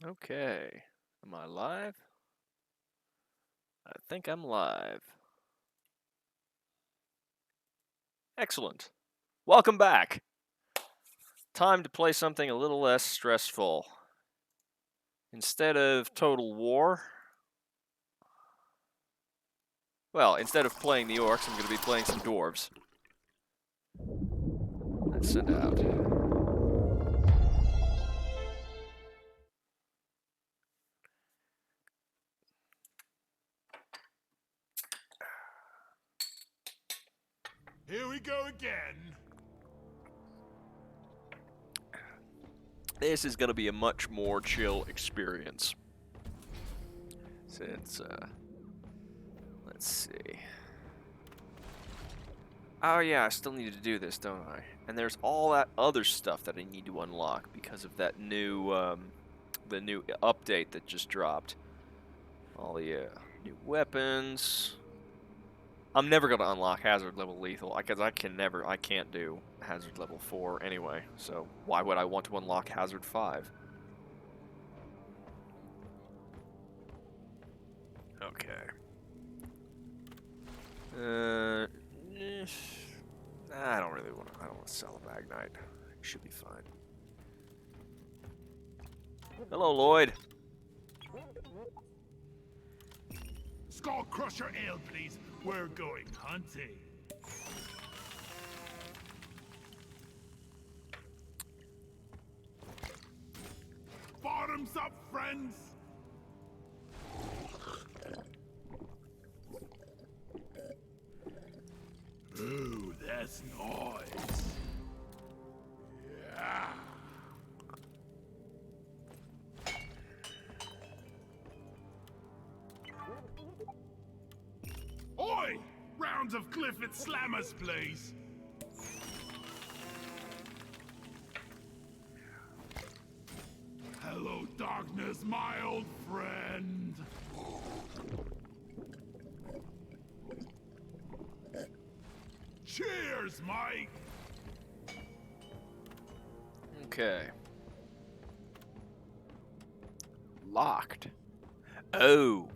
Okay. Am I live? I think I'm live. Excellent. Welcome back. Time to play something a little less stressful. Instead of Total War, instead of playing the orcs, I'm going to be playing some dwarves. Let's send out. Here we go again. This is going to be a much more chill experience. Since, let's see. Oh yeah, I still need to do this, don't I? And there's all that other stuff that I need to unlock because of that new, the new update that just dropped. All the new weapons. I'm never gonna unlock hazard level lethal because I can't do hazard level 4 anyway. So why would I want to unlock hazard 5? Okay. I don't really want to. I don't want to sell a Magnite. Should be fine. Hello, Lloyd. Skull Crusher Ale, please. We're going hunting. Bottoms up, friends. Ooh, that's noise. Yeah. Oi! Rounds of Clifford Slammers, please. Hello, darkness, my old friend. Cheers, Mike. Okay. Locked. Oh,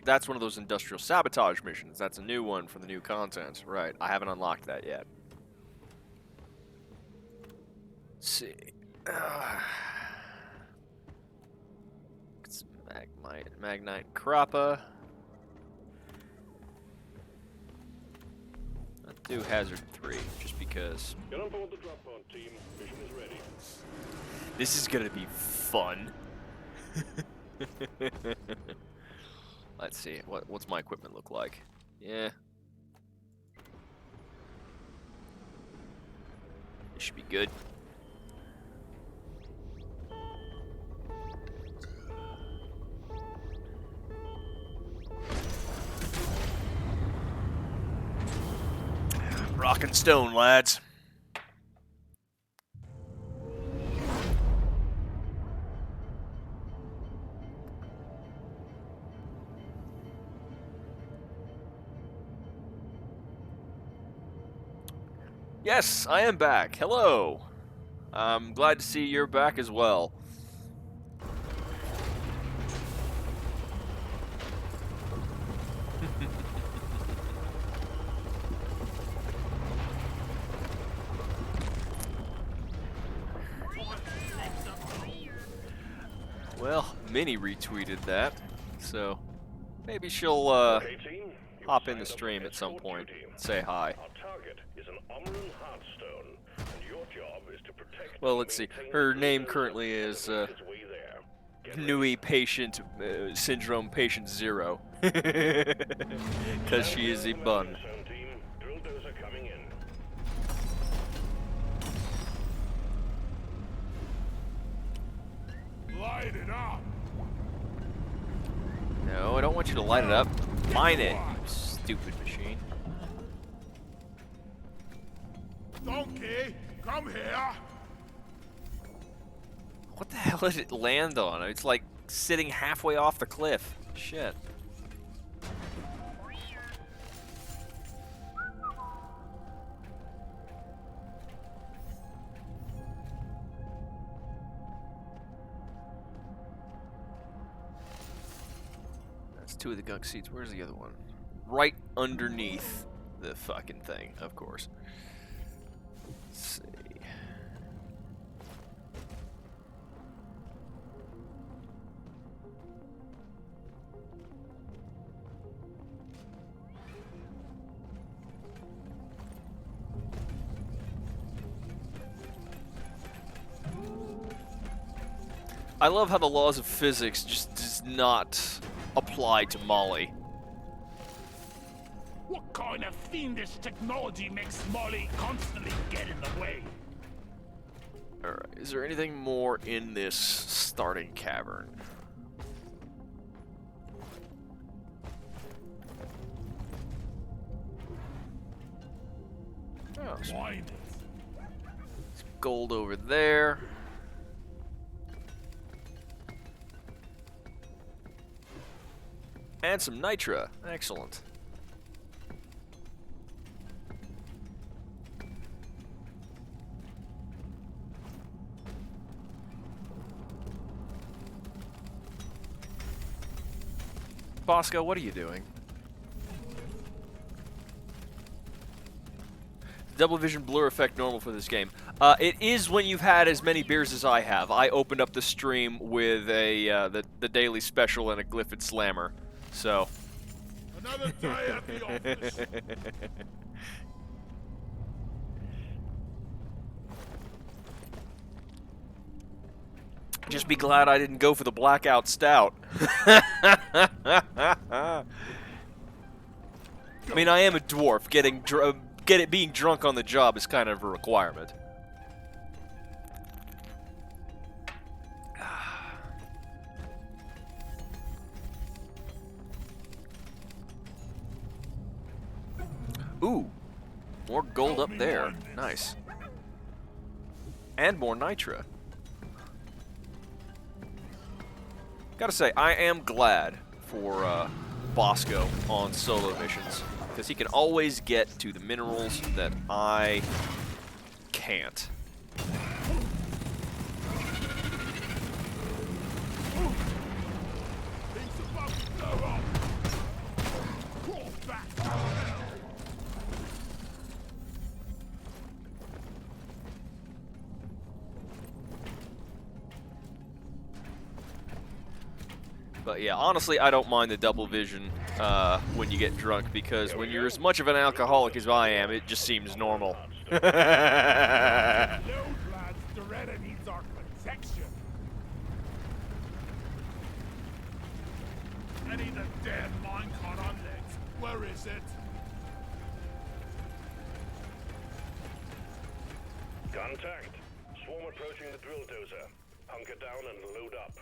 that's one of those industrial sabotage missions. That's a new one for the new content. Right, I haven't unlocked that yet. Let's see. It's Magnite Crappa. Let's do Hazard 3, just because. Get on board the drop pod, team. Mission is ready. This is gonna be fun. Let's see. What's my equipment look like? Yeah. It should be good. Rock and stone, lads. Yes, I am back. Hello. I'm glad to see you're back as well. Well, Minnie retweeted that, so maybe she'll Okay, team. hop in the stream at some point. Say hi. Our target is an Omran Heartstone, and your job is to protect. Well, let's see. Her name currently is Nui Patient Syndrome Patient 0, because she is a bun. Light it up. No, I don't want you to light it up. Mine it, you stupid machine. Donkey, come here. What the hell did it land on? It's like sitting halfway off the cliff. Shit. That's 2 of the gunk seeds. Where's the other one? Right underneath the fucking thing, of course. Let's see. I love how the laws of physics just does not apply to Molly. What kind of fiendish technology makes Molly constantly get in the way? Alright, is there anything more in this starting cavern? Oh, Wine. some gold over there. And some nitra. Excellent. Bosco, what are you doing? Double vision blur effect normal for this game. It is when you've had as many beers as I have. I opened up the stream with a the daily special and a Glyphid Slammer, so. Another day at the office. Just be glad I didn't go for the blackout stout. I mean, I am a dwarf. Being drunk on the job is kind of a requirement. Ooh, more gold up there. Nice. And more nitra. Gotta say, I am glad for Bosco on solo missions, because he can always get to the minerals that I can't. Things about to blow up. Crawl back to hell. But yeah, honestly, I don't mind the double vision when you get drunk, because when you're as much of an alcoholic as I am, it just seems normal. Load, lads. Doretta needs our protection. I need a damn minecart on legs. Where is it? Contact. Swarm approaching the drill dozer. Hunker down and load up.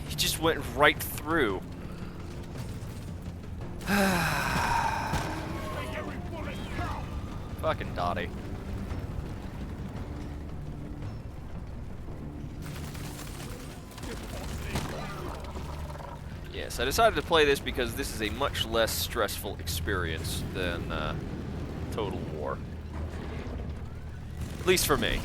He just went right through. Make every bullet count. Fucking Dottie. Yes, I decided to play this because this is a much less stressful experience than Total War. At least for me.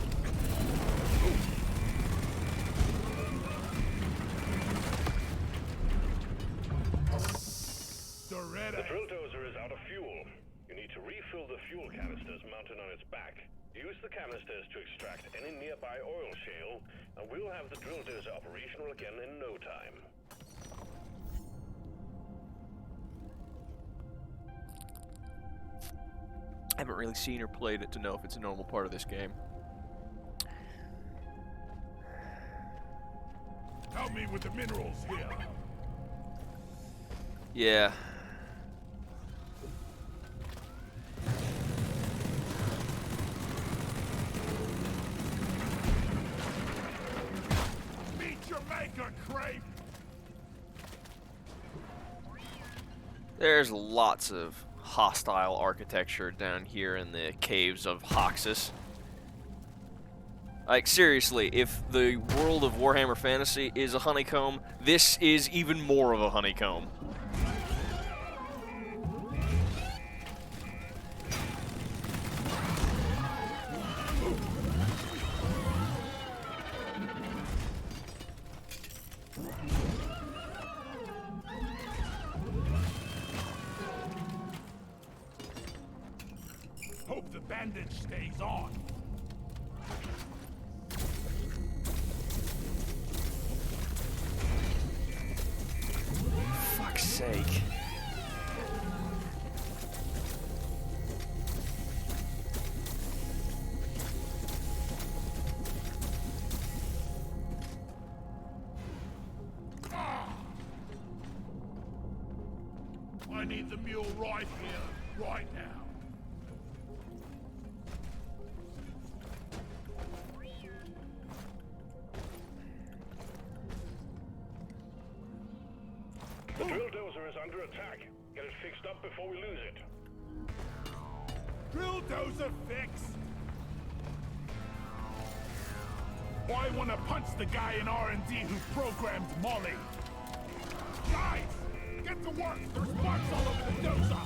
Doretta. The drill dozer is out of fuel. You need to refill the fuel canisters mounted on its back. Use the canisters to extract any nearby oil shale, and we'll have the drill dozer operational again in no time. I haven't really seen or played it to know if it's a normal part of this game. Help me with the minerals here. Yeah, make her crave. There's lots of hostile architecture down here in the caves of Hoxus. Like, seriously, if the world of Warhammer Fantasy is a honeycomb, this is even more of a honeycomb. Hope the bandage stays on. Fuck's sake. I need the mule right here, right now. The drill dozer is under attack. Get it fixed up before we lose it. Drill dozer fixed. I want to punch the guy in R&D who programmed Molly. Guys, get to work. There's marks all over the dozer.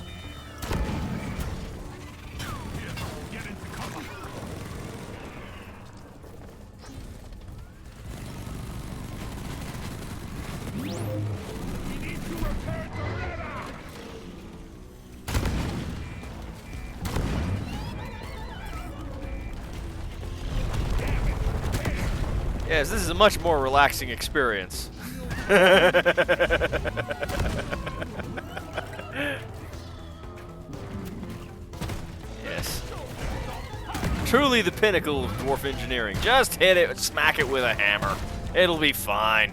Here, get into cover. We need to repair Doretta. Yes, this is a much more relaxing experience. Yes. Truly the pinnacle of dwarf engineering. Just hit it, smack it with a hammer. It'll be fine.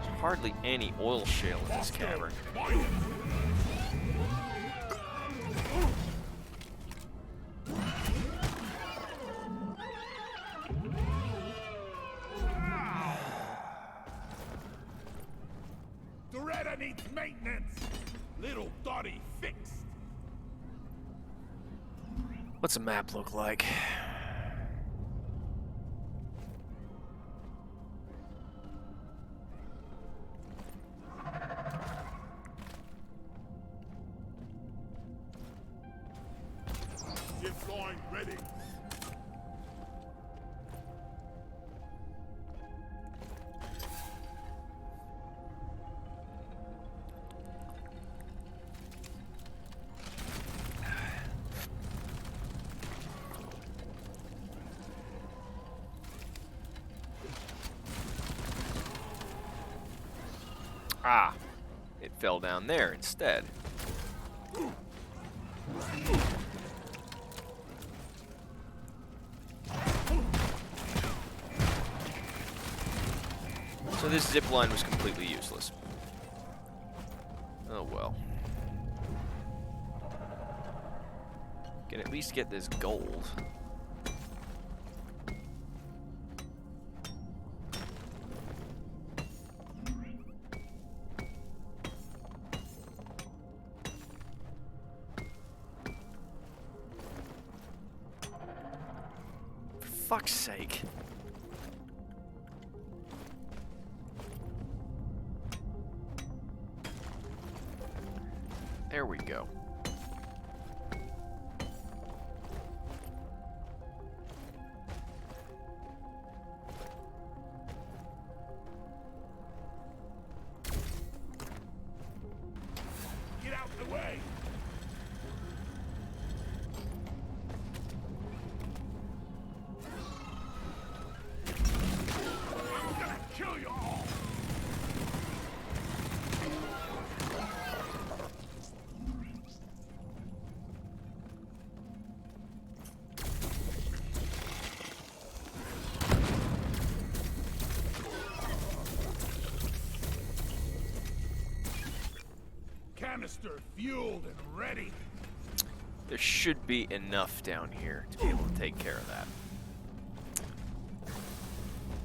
There's hardly any oil shale in this cavern. Doretta needs maintenance. Little Dottie fixed. What's a map look like? Zip line ready. Ah, it fell down there instead. So this zip line was completely useless. Oh well. Can at least get this gold. For fuck's sake. There we go. Get out the way. I'm gonna kill you all. Canister fueled and ready. There should be enough down here to be able to take care of that.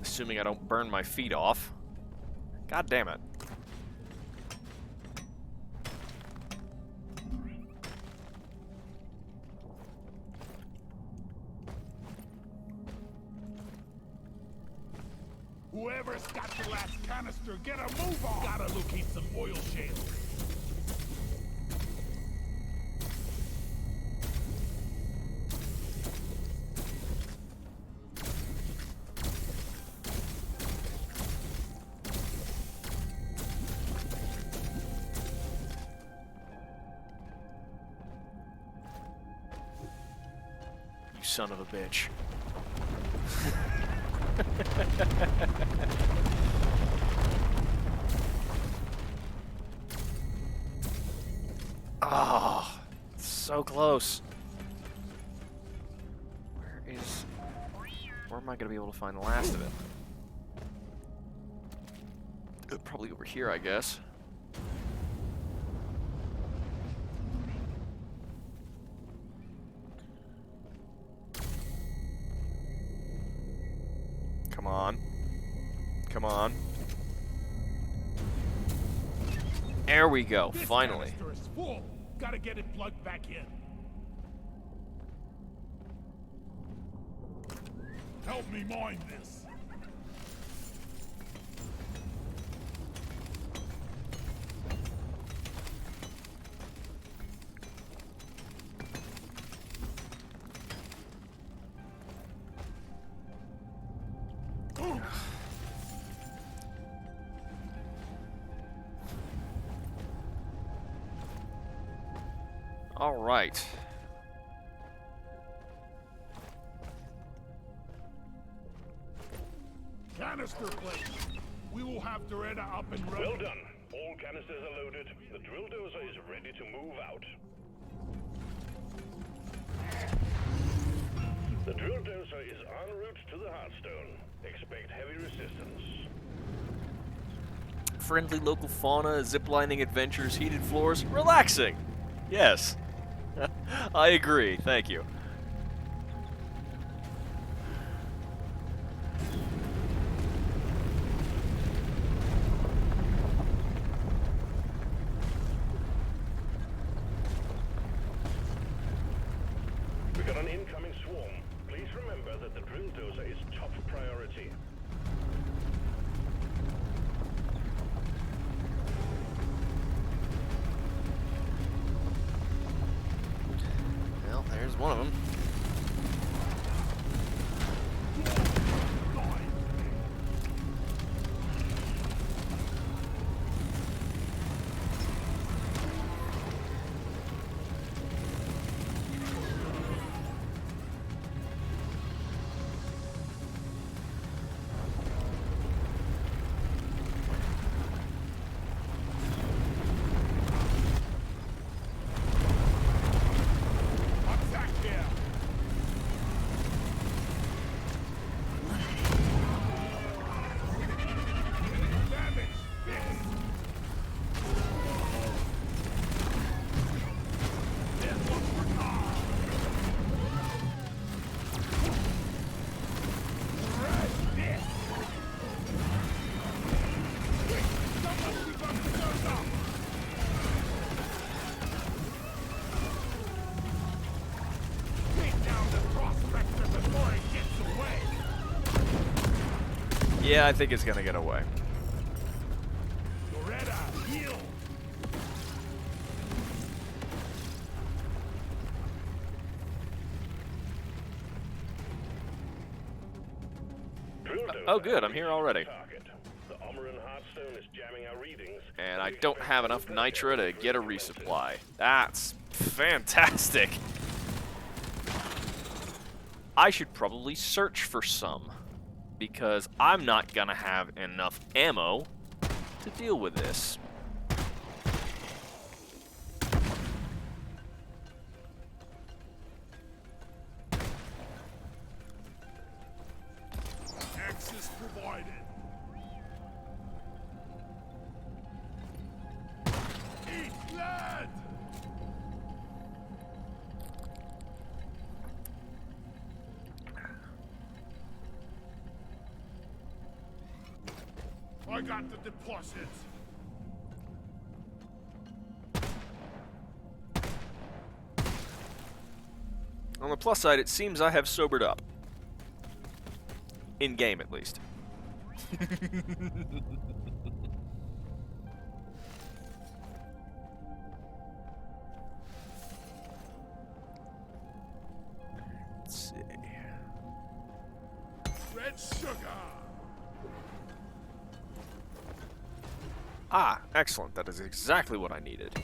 Assuming I don't burn my feet off. God damn it. Whoever's got the last canister, get a move on! Gotta locate some oil shale. You son of a bitch. Ah, so close. Where am I gonna be able to find the last of it? Probably over here, I guess. Come on. Come on. There we go, This finally. canister is full. Gotta get it plugged back in. Help me mine this. All right. Canister plate. We will have Doretta up and running. Well done. All canisters are loaded. The drill dozer is ready to move out. The drill dozer is en route to the Hearthstone. Expect heavy resistance. Friendly local fauna, ziplining adventures, heated floors, relaxing. Yes. I agree. Thank you. We got an incoming swarm. Please remember that the drill dozer is top priority. Well, there's one of them. Attack here. Damage. Fixed. This one's for Tom. Crush this. Quick, someone keep up the dozer. Take down the prospector before it gets away. Yeah, I think it's gonna get away. Doretta, heal. Drill dozer Oh, good, I'm has here reached already. the target. The Omeran Hearthstone is jamming our readings. And I don't have enough nitra to get a resupply. That's fantastic. I should probably search for some, because I'm not gonna have enough ammo to deal with this. Access provided. Eat lead! I got the deposit. On the plus side, it seems I have sobered up. In game, at least. Let's see. Red sugar. Ah, excellent. That is exactly what I needed.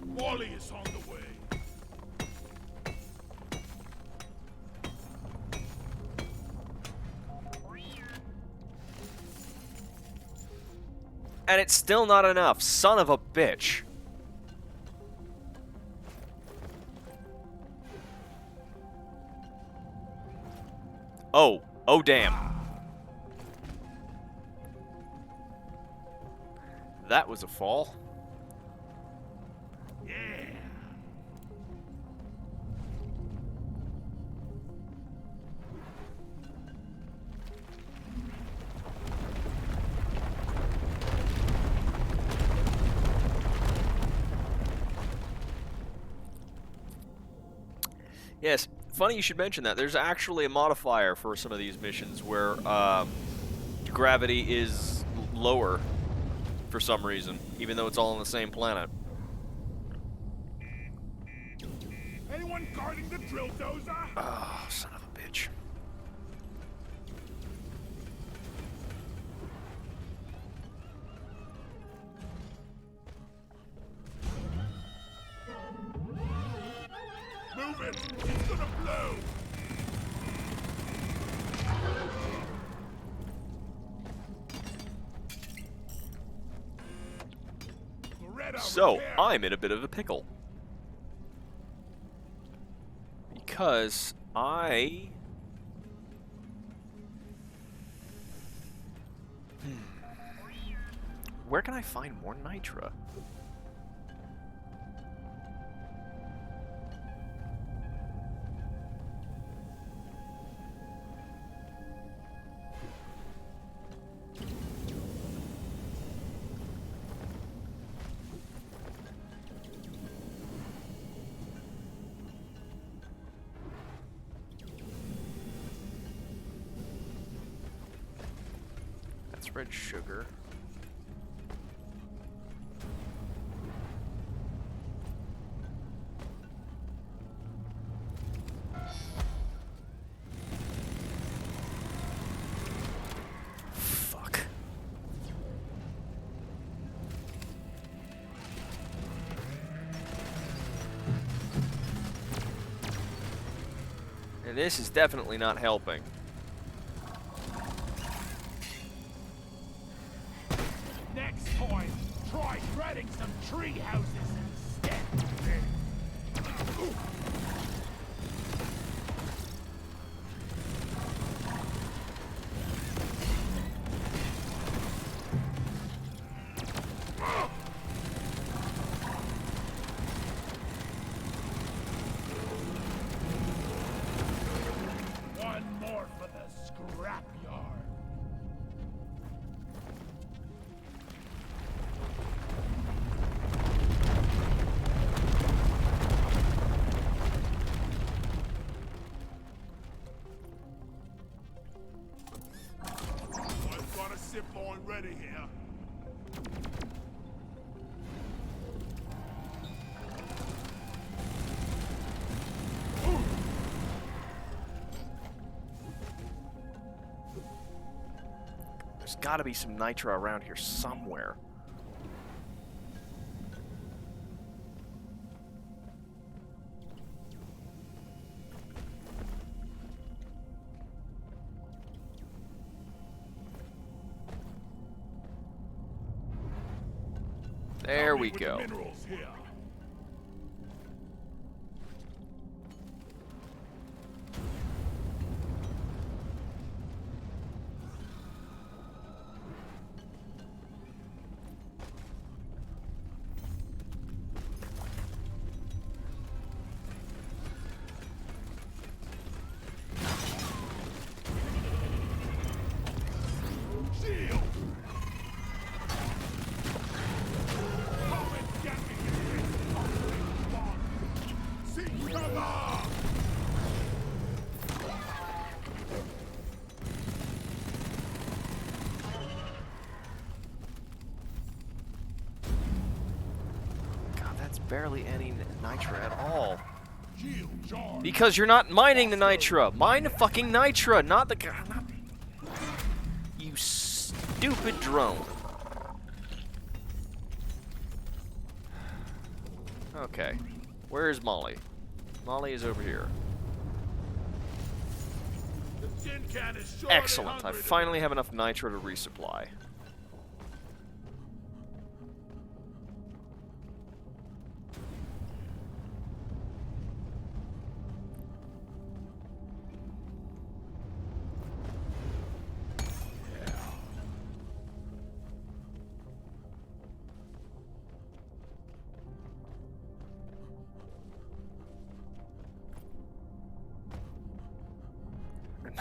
Molly is on the way. And it's still not enough. Son of a bitch. Oh. Oh, damn. That was a fall. Yeah. Yes, funny you should mention that. There's actually a modifier for some of these missions where gravity is lower for some reason, even though it's all on the same planet. Anyone guarding the drill dozer? Oh, son of a bitch. Move it! It's gonna blow! Loretta, So, repair. I'm in a bit of a pickle. Because I... Where can I find more Nitra? That's red sugar. Fuck. And this is definitely not helping. Next time, try shredding some tree houses instead. One more for the scrapyard. I've got a zip line ready here. There's gotta be some Nitra around here somewhere. There we With the go. minerals here. Shield! barely any nitra at all. Shield charge. Because you're not mining the nitra. Mine the fucking nitra, not the... You stupid drone. Okay. Where is Molly? Molly is over here. The tin can is short. Excellent. I finally have enough nitro to resupply.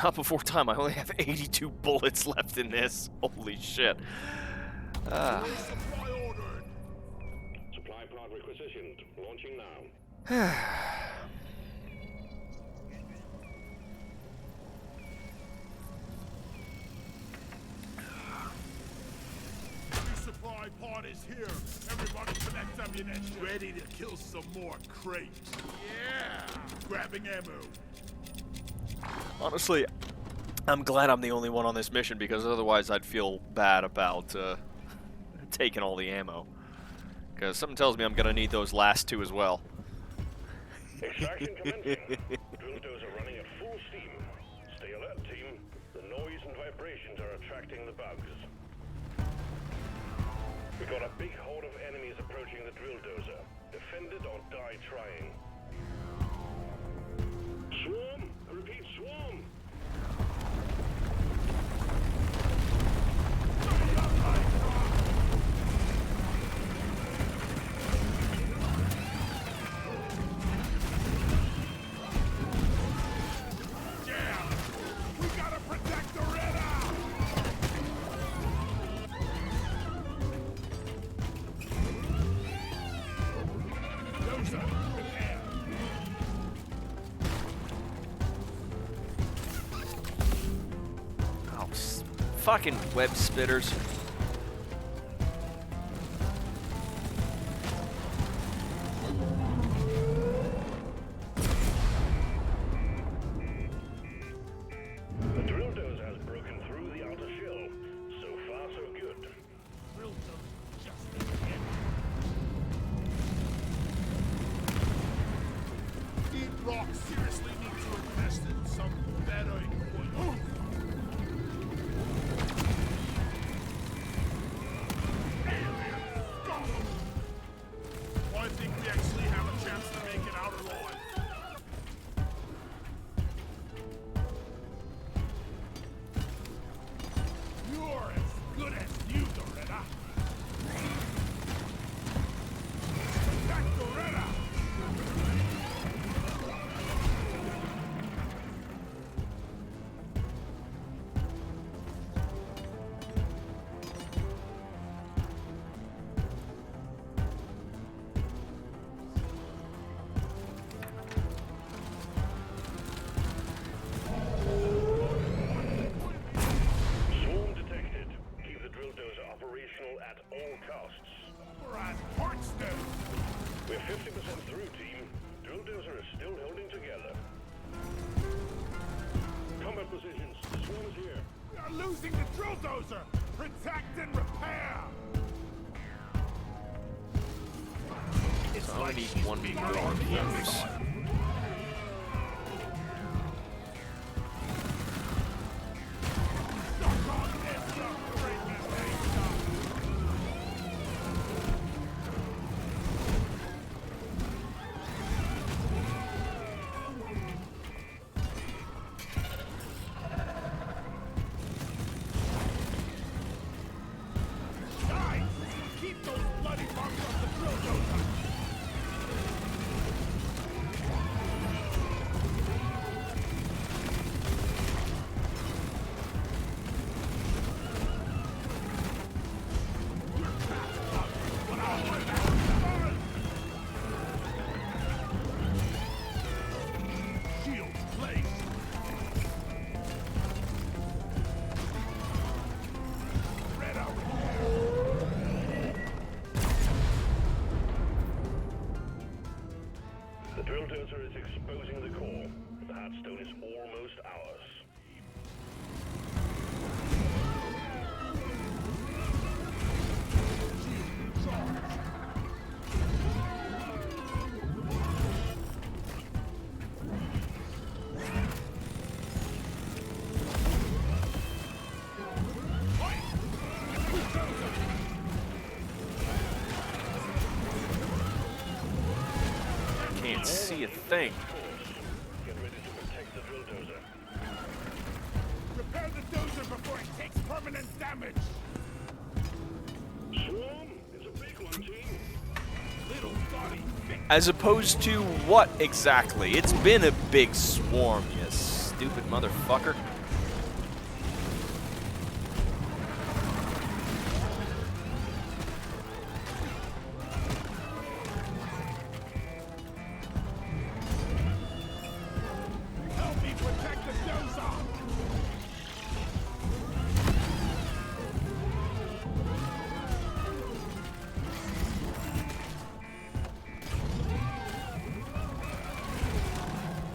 Not before time. I only have 82 bullets left in this. Holy shit. Supply ordered. Supply pod requisitioned. Launching now. Resupply pod is here. Everybody connect ammunition. Ready to kill some more crates. Yeah. Grabbing ammo. Honestly, I'm glad I'm the only one on this mission because otherwise I'd feel bad about taking all the ammo. Because something tells me I'm going to need those last two as well. Extraction commencing. Drill dozer running at full steam. Stay alert, team. The noise and vibrations are attracting the bugs. We got a big horde of enemies approaching the drill dozer. Defend it or die trying. Swarm! I repeat, swarm! Jam! We gotta protect the Retta! Dozer, prepare! Oh, fucking web spitters. The drill dozer has broken through the outer shell. So far, so good. Drill dozer just ahead. Deep Rock seriously needs to invest in some better equipment. I think we actually have a chance to make it out alive. You're as good as new, Doretta. Attack Doretta! Swarm detected. Keep the drill dozer operational at all costs. We're at Parkstone. We're 50% through, team. Drill dozer is still holding together. Combat positions. The swarm is here. We are losing the drill dozer. Protect and repair. It's I only need she's one not drone on the for other this. side. Suck on this, you freaking gangster. Guys, keep those bloody bugs off the drill dozer. The drill dozer is exposing the core. The Heartstone is almost ours. Can't see a thing. Get ready to protect the drill dozer. Repair the dozer before it takes permanent damage. Swarm? It's a big one, team. Little Dottie, fix As opposed to what exactly? It's been a big swarm, you stupid motherfucker. help me protect the dozer.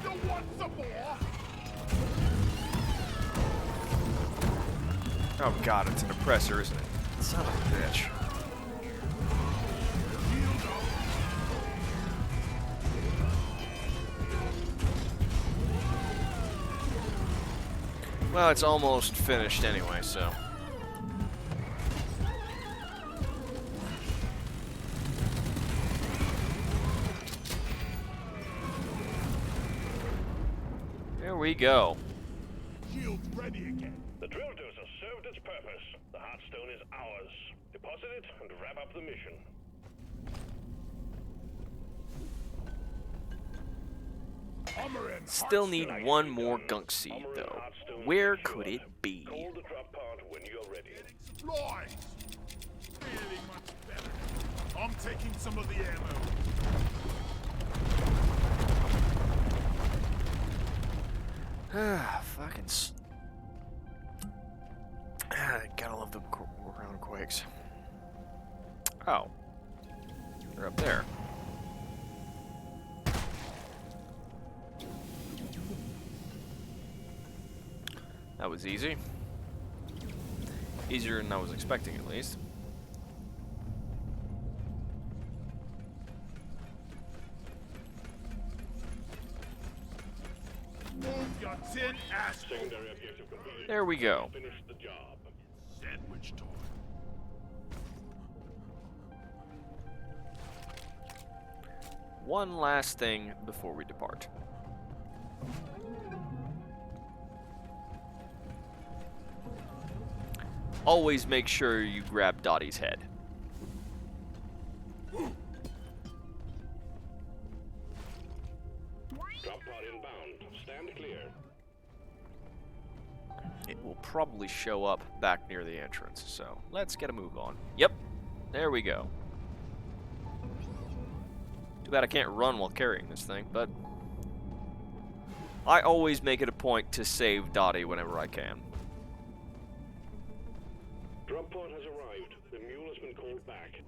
You want some more? Oh god, it's an oppressor, isn't it? Son of a bitch. Well, it's almost finished anyway, so. There we go. Shield's ready again. The drill dozer served its purpose. The Heartstone is ours. Deposit it and wrap up the mission. Armor and Still Heartstone. need one more gunk seed, though. Where could it be? Call the drop pod when you're ready. Supplies. Really much better. I'm taking some of the ammo. Fucking. Gotta love the ground quakes. Oh. They're up there. That was easy. Easier than I was expecting, at least. Move your tin ass. Secondary objective completed. There we go. Finish the job. Sandwich time. One last thing before we depart. Always make sure you grab Dottie's head. Drop pod inbound. Stand clear. It will probably show up back near the entrance, so let's get a move on. Yep, there we go. Too bad I can't run while carrying this thing, but I always make it a point to save Dottie whenever I can. Drop pod has arrived. The mule has been called back.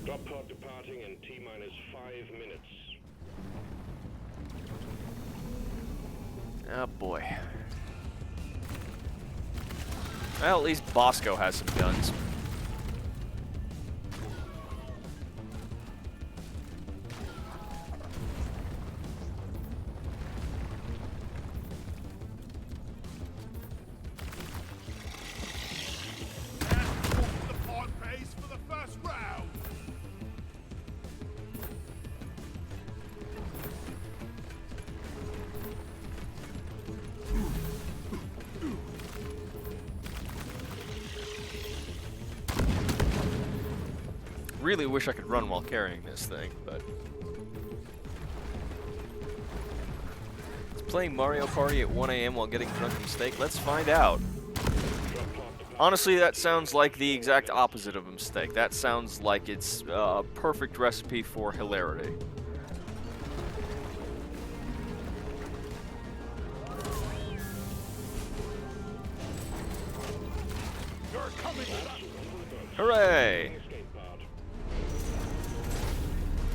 Drop pod departing in T-minus 5 minutes. Oh boy. Well, at least Bosco has some guns. The pod pays for the first round. Really wish I could run while carrying this thing, but is playing Mario Party at 1 a.m. while getting drunk and steak? Let's find out. Honestly, that sounds like the exact opposite of a mistake. That sounds like it's a perfect recipe for hilarity. You're coming. Hooray! Escape pod.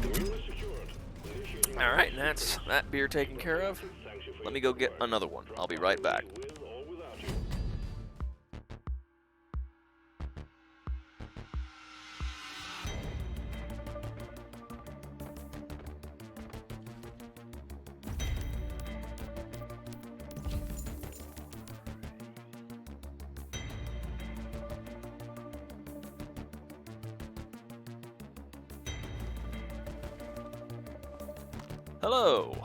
The mule is secure. Alright, and that's that beer taken care of. Let me go get another one. I'll be right back. With or without you. Hello.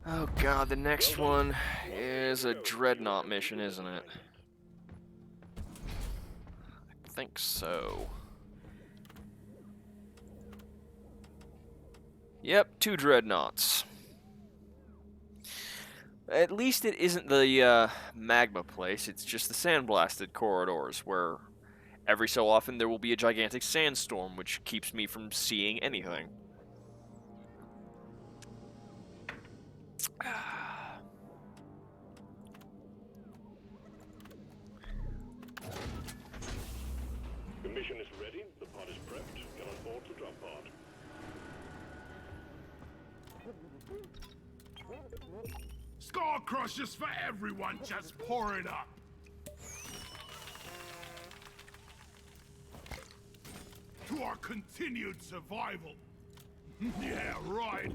Oh god, the next one is a dreadnought mission, isn't it? I think so. Yep, 2 dreadnoughts. At least it isn't the magma place, it's just the sandblasted corridors, where every so often there will be a gigantic sandstorm, which keeps me from seeing anything. The mission is ready. The pod is prepped. Get on board the drop pod. Star Crushers for everyone, just pour it up. To our continued survival. Yeah, right.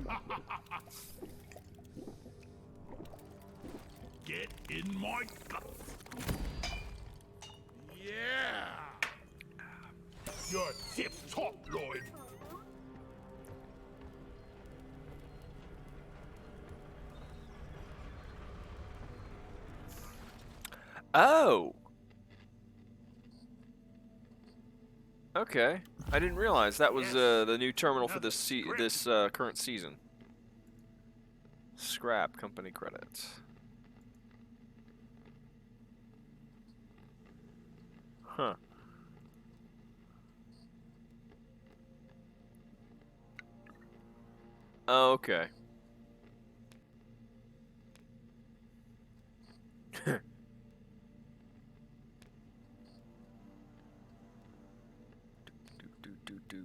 Get in my guts. Yeah. You're tip top, Lloyd. Oh! Okay. I didn't realize that was the new terminal for this current season. Scrap company credits. Huh. Okay. do.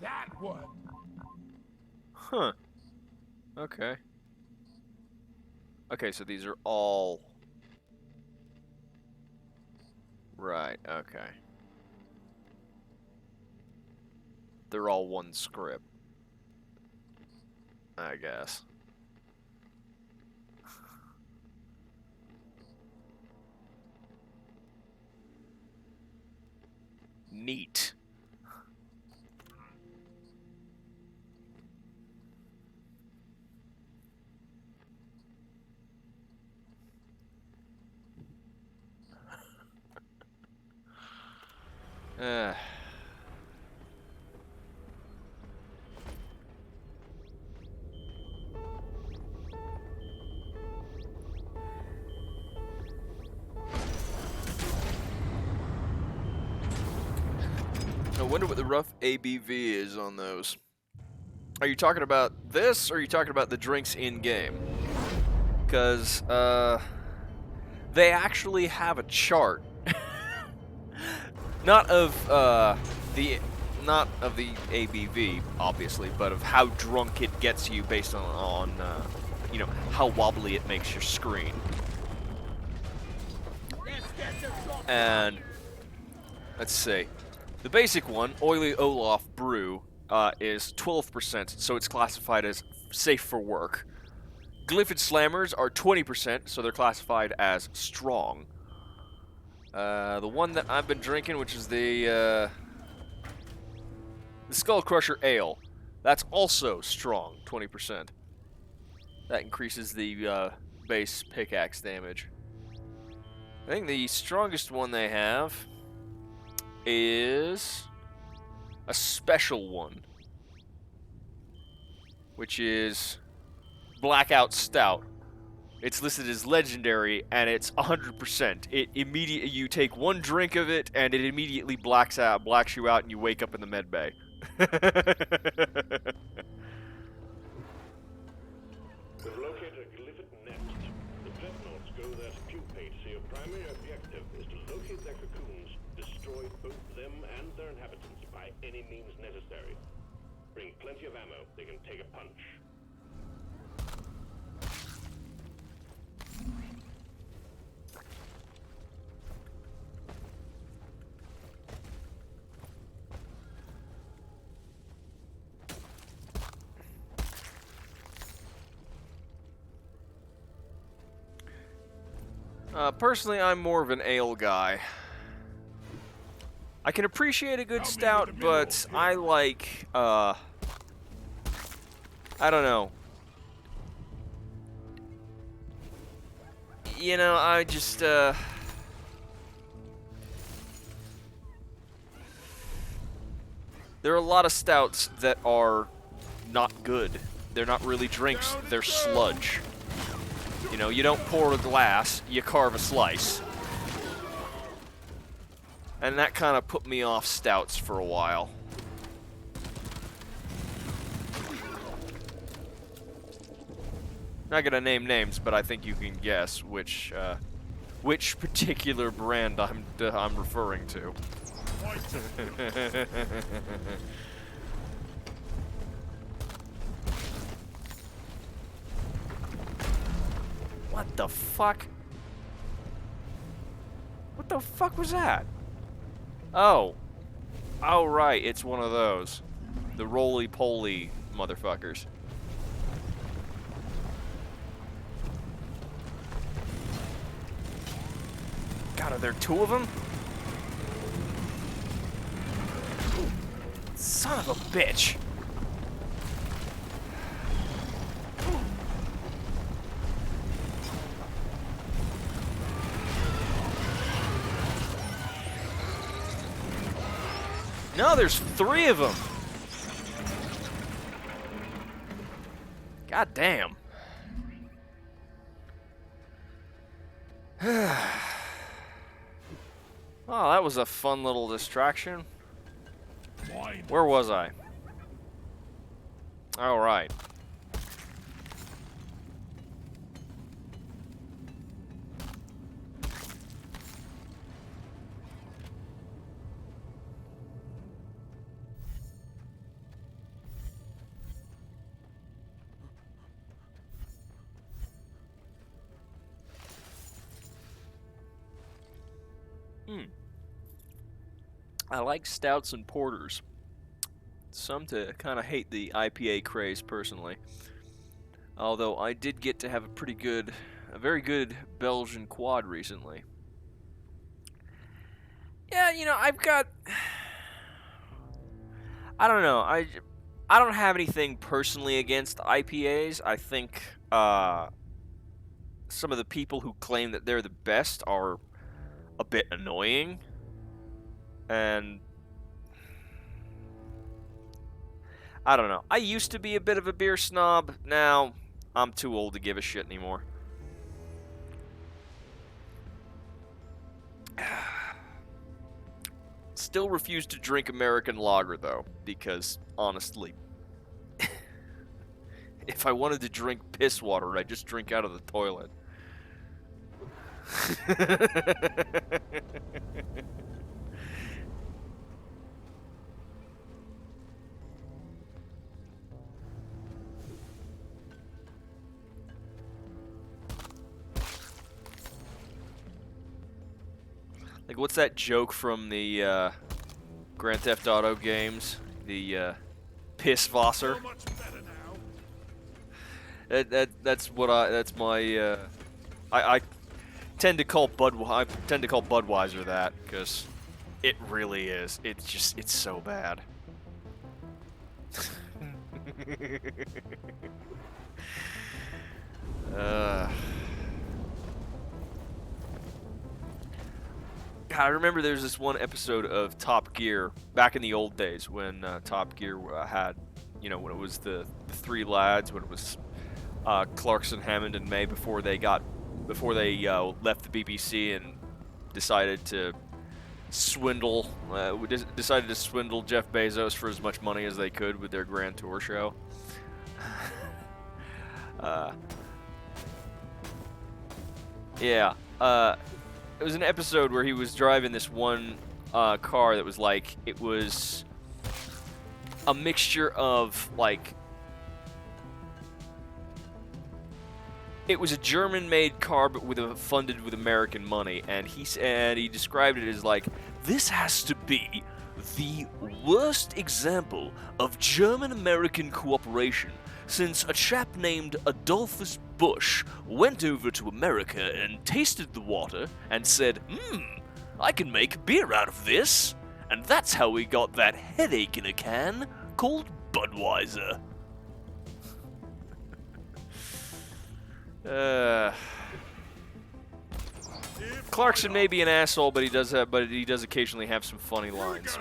That one. Huh. Okay. Okay, so these are all... Right, okay. They're all one script, I guess. Neat. Uh. I wonder what the rough ABV is on those. Are you talking about this, or are you talking about the drinks in-game? Because, they actually have a chart. Not of the ABV, obviously, but of how drunk it gets you based on you know, how wobbly it makes your screen. And let's see, the basic one, Oily Olaf Brew, is 12%, so it's classified as safe for work. Glyphid Slammers are 20%, so they're classified as strong. The one that I've been drinking, which is the Skull Crusher Ale, that's also strong, 20%. That increases the base pickaxe damage. I think the strongest one they have is a special one, which is Blackout Stout. It's listed as legendary, and it's 100%. It immediately, you take one drink of it, and it immediately blacks you out, and you wake up in the med bay. We've located a glyphid nest. The dreadnoughts go there to pupate, so your primary objective is to locate their cocoons, destroy both them and their inhabitants by any means necessary. Bring plenty of ammo. They can take a punch. Personally, I'm more of an ale guy. I can appreciate a good stout, but I like, I don't know. You know, I just, there are a lot of stouts that are not good. They're not really drinks, they're sludge. You know, you don't pour a glass, you carve a slice. And that kind of put me off stouts for a while. Not gonna name names, but I think you can guess which particular brand I'm referring to. What the fuck? What the fuck was that? Oh. Oh, right, it's one of those. The roly-poly motherfuckers. God, are there two of them? Son of a bitch. No, there's three of them. God damn. Oh, that was a fun little distraction. Where was I? All right. I like stouts and porters. Some to kind of hate the IPA craze personally. Although I did get to have a very good Belgian quad recently. Yeah, you know, I don't know. I don't have anything personally against IPAs. I think some of the people who claim that they're the best are a bit annoying. And I don't know. I used to be a bit of a beer snob. Now I'm too old to give a shit anymore. Still refuse to drink American lager though, because honestly, if I wanted to drink piss water, I'd just drink out of the toilet. Like, what's that joke from the Grand Theft Auto games? The Pisswasser. So much better now. That's my I tend to call Budweiser that, because it really is. It's so bad. God, I remember there's this one episode of Top Gear back in the old days when Top Gear had, you know, when it was the three lads, when it was Clarkson, Hammond, and May before they left the BBC and decided to decided to swindle Jeff Bezos for as much money as they could with their Grand Tour show. Yeah. It was an episode where he was driving this one car that was like, it was a mixture of like, it was a German-made car but funded with American money, and he described it as like, this has to be the worst example of German-American cooperation since a chap named Adolphus Bush went over to America and tasted the water and said, I can make beer out of this. And that's how we got that headache in a can called Budweiser. Clarkson may be an asshole, but he does occasionally have some funny lines.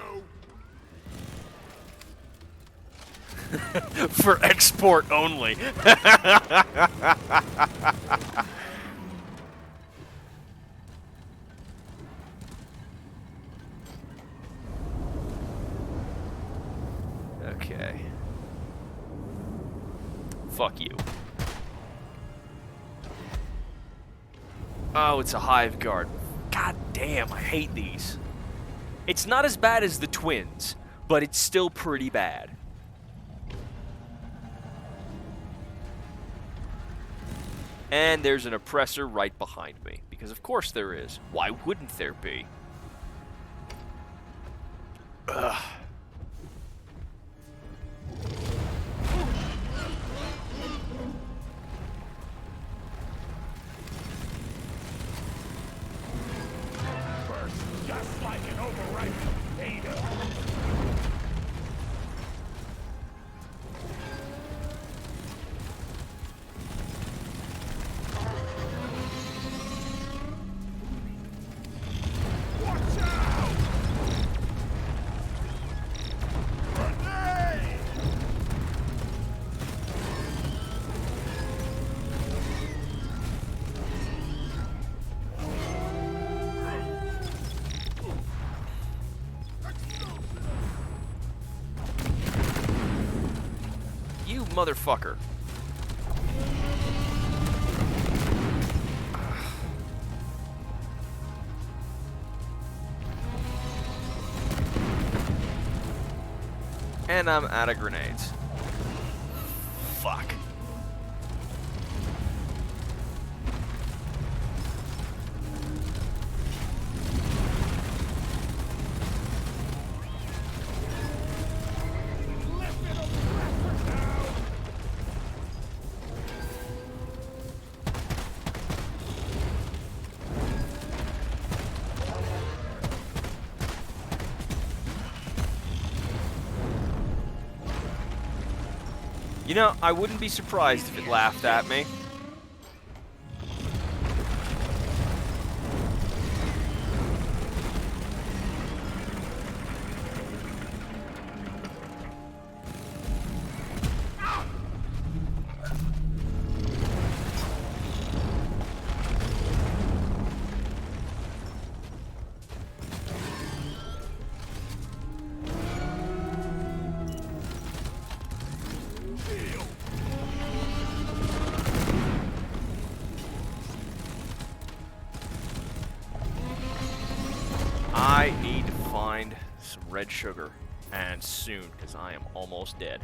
For export only. Okay. Fuck you. Oh, it's a hive guard. God damn, I hate these. It's not as bad as the twins, but it's still pretty bad. And there's an oppressor right behind me, because of course there is. Why wouldn't there be? Ugh. Just like an overripe potato. Watch out! Grenade! You motherfucker. And I'm out of grenades. Fuck. You know, I wouldn't be surprised if it laughed at me. I need to find some red sugar, and soon, because I am almost dead.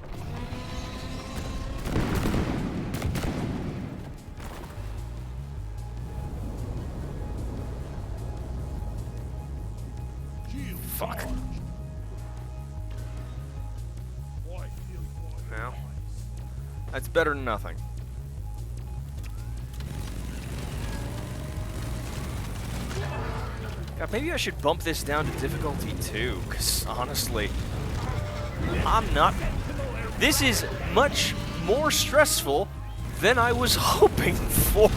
Fuck. Well, that's better than nothing. God, maybe I should bump this down to difficulty too, because honestly, I'm not... This is much more stressful than I was hoping for.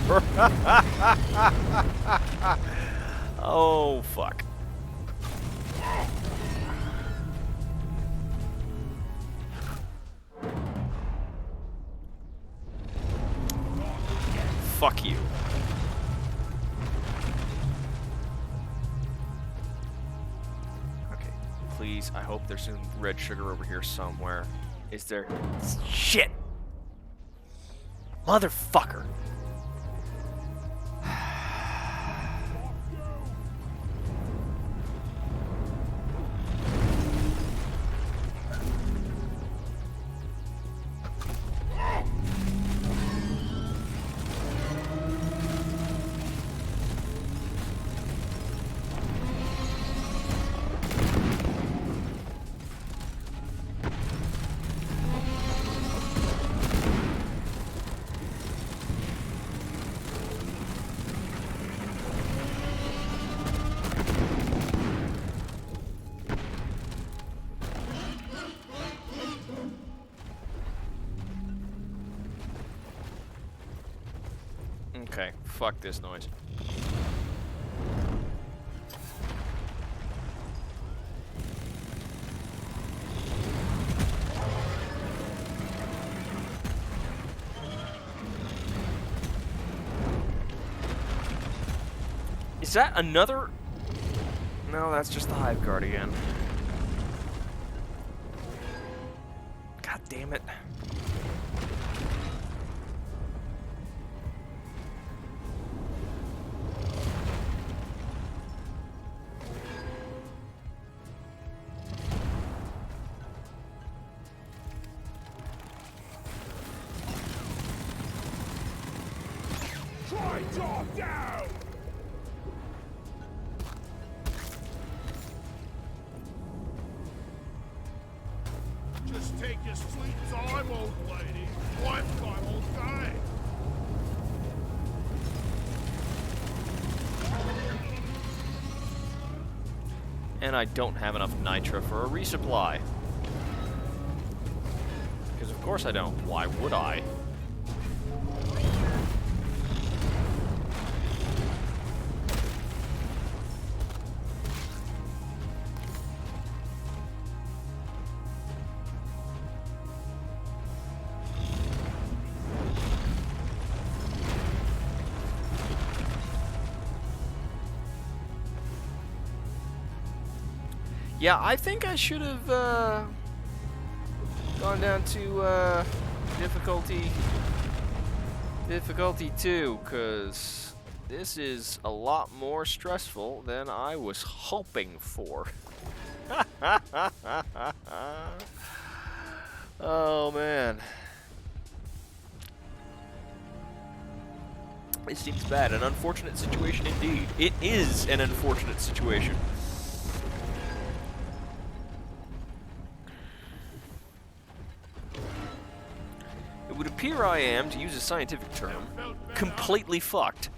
Oh, fuck. Fuck you. Okay, please, I hope there's some red sugar over here somewhere. Is there? Shit! Motherfucker! Okay, fuck this noise. Is that another? No, that's just the Hive Guard again. God damn it. Try dog down! Just take your sweet time, old lady. Lifetime, old guy. And I don't have enough nitra for a resupply. Because of course I don't. Why would I? Yeah, I think I should have gone down to difficulty 2, because this is a lot more stressful than I was hoping for. Oh man. It seems bad. An unfortunate situation indeed. It is an unfortunate situation. It would appear I am, to use a scientific term, completely fucked.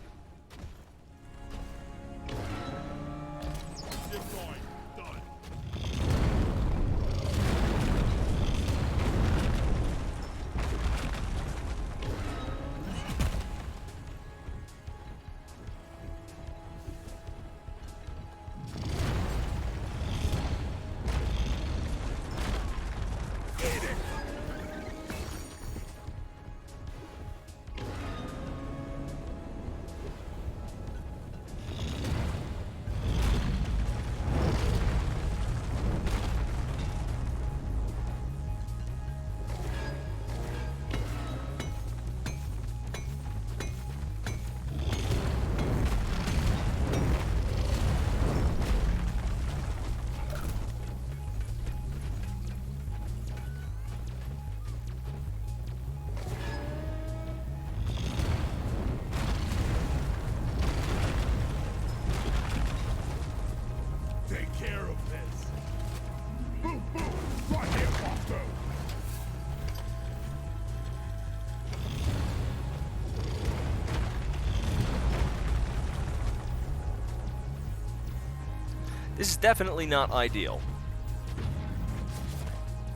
This is definitely not ideal.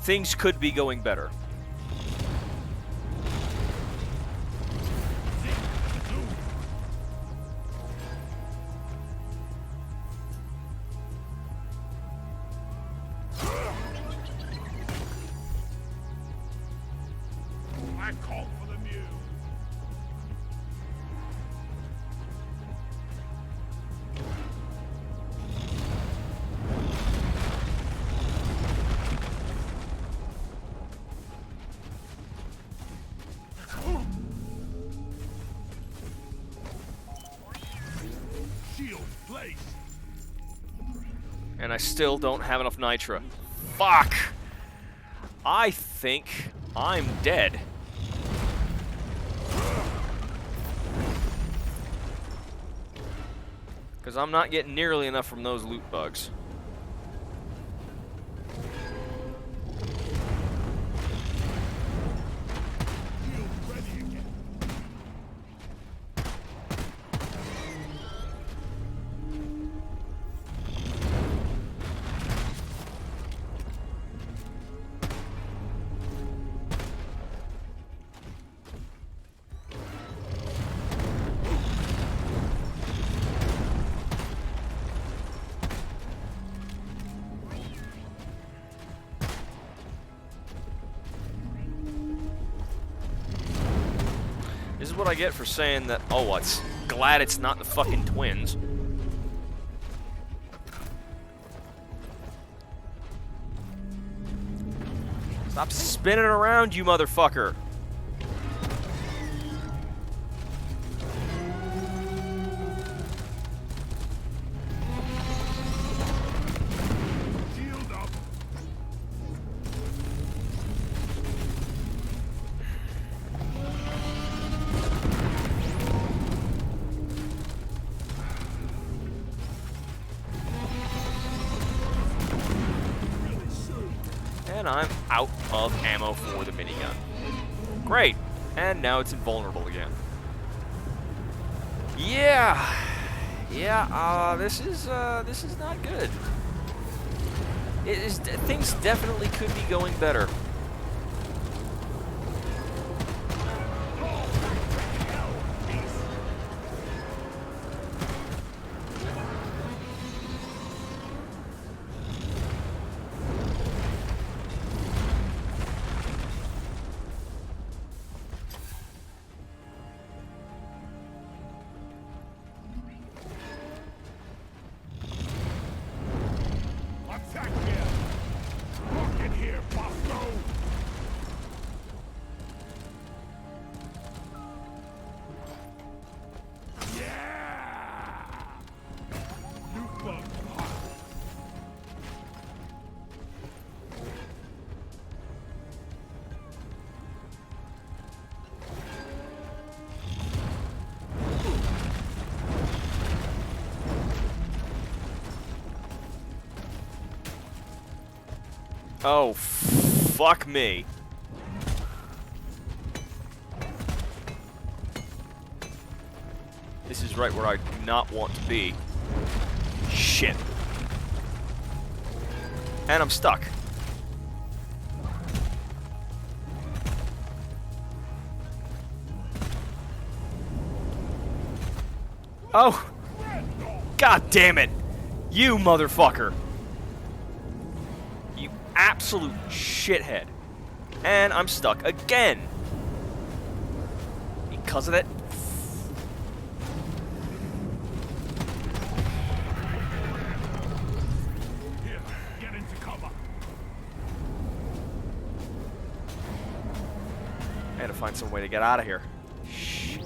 Things could be going better. I called for the mule. Shield placed. And I still don't have enough nitra. Fuck! I think I'm dead. Because I'm not getting nearly enough from those loot bugs. Shield ready again. This is what I get for saying that, oh, it's glad it's not the fucking twins. Stop spinning around, you motherfucker. Shield up. Really soon. And I'm out of ammo for the minigun. Great. And now it's invulnerable again. Yeah. Yeah, this is not good. Things definitely could be going better. Attack here. Rocket here, Bosco. Yeah. Loot bug hot. Oh, fuck me. This is right where I do not want to be. Shit. And I'm stuck. Oh! God damn it! You motherfucker! You absolute shithead. And I'm stuck again. Because of that. Here, get into cover. I had to find some way to get out of here. Shh.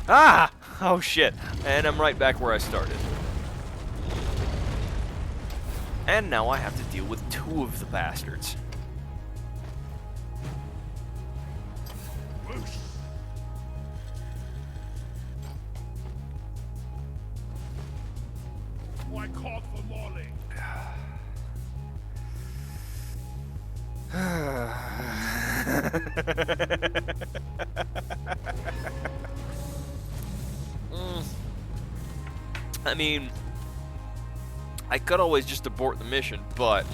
Ah! Oh shit. And I'm right back where I started. And now I have to deal with two of the bastards. Whoosh. Why call for Molly? I mean, I could always just abort the mission, but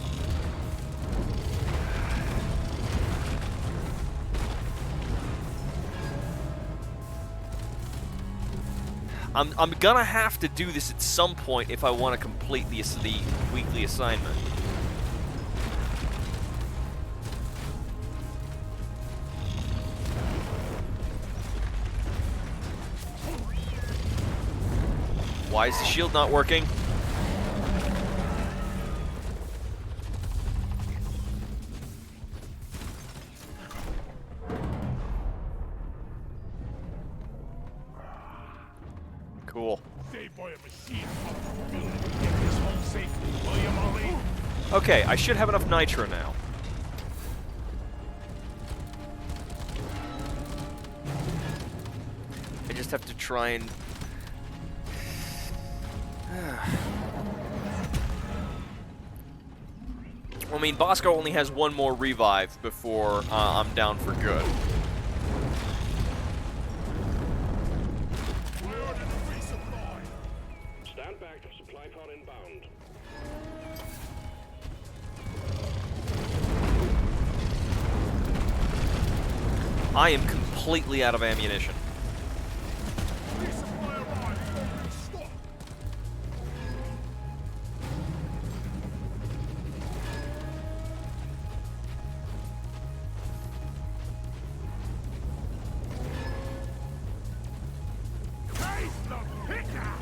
I'm gonna have to do this at some point if I want to complete the weekly assignment. Why is the shield not working? destroy a machine pump. Get this home safely, will you, Molly? Okay, I should have enough nitro now. I just have to try and... I mean, Bosco only has one more revive before I'm down for good. Stand back, supply pod inbound. I am completely out of ammunition. Resupply arrived. Stop. Taste the pickup.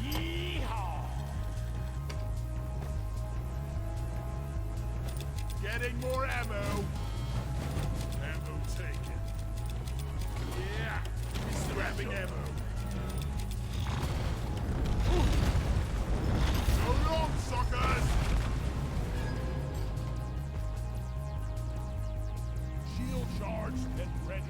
Yeehaw! Getting more ammo. Ammo taken. Yeah, he's grabbing ammo. So long, suckers! Shield charged and ready.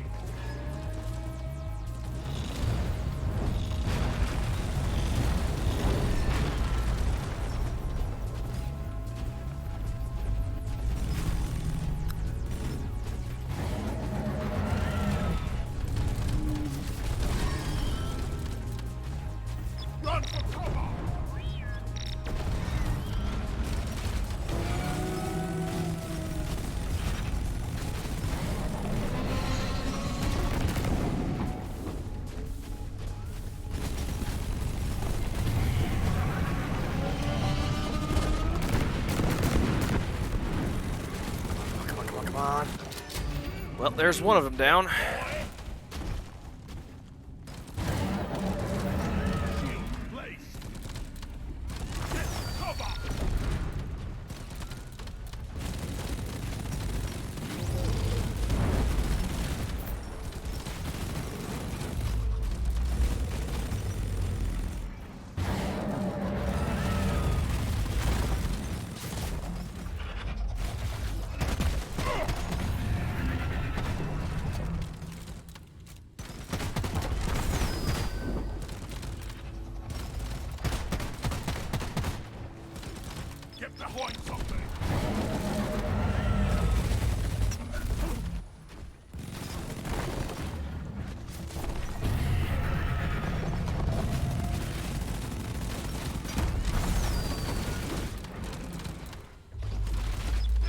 Run for cover! Come on, come on, come on. Well, there's one of them down. Shield placed. Get cover! Get behind something!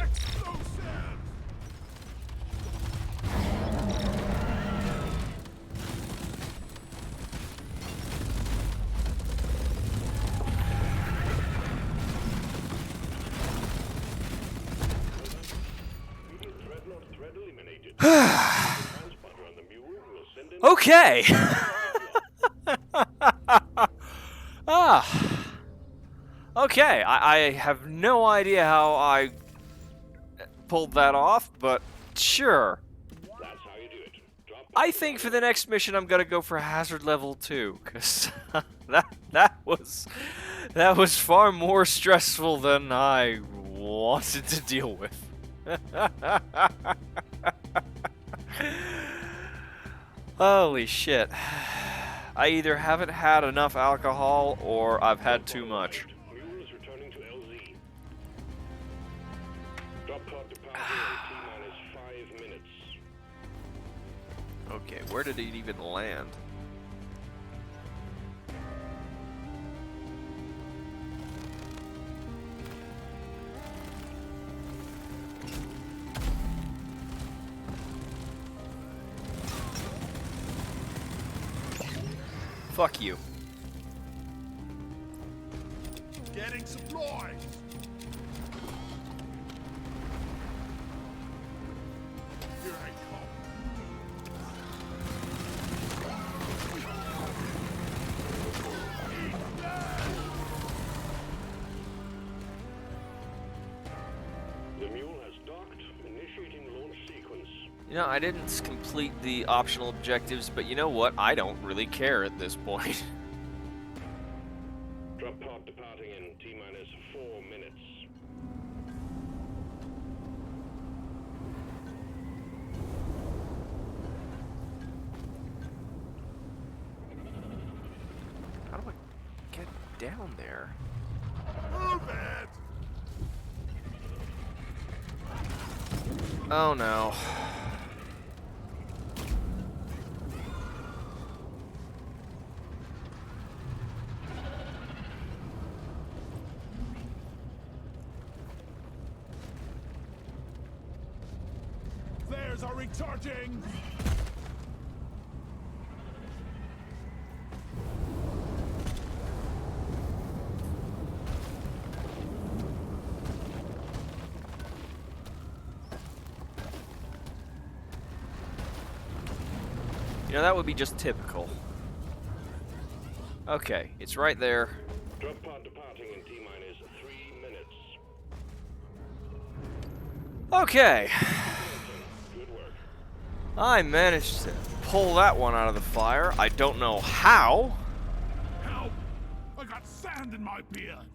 Explosive! Dreadnought threat eliminated. Transponder on the mule will send in... Okay. Ah. Okay, I have no idea how I pulled that off, but sure. That's how you do it. Drop I think for the next mission I'm gonna go for hazard level 2, cause that was far more stressful than I wanted to deal with. Holy shit. I either haven't had enough alcohol or I've had too much. Mule is returning to LZ. Drop pod departure in T-minus 5 minutes. Okay, where did it even land? Fuck you. Getting supplies! Here I come. Eat that! You know, I didn't complete the optional objectives, but you know what? I don't really care at this point. Drop pod departing in T-minus 4 minutes. How do I get down there? Move it! Oh no. Flares are recharging! You know, that would be just typical. Okay, it's right there. Drop pod departing in T-minus 3 minutes. Okay. Good work. I managed to pull that one out of the fire. I don't know how. Help! I got sand in my beard!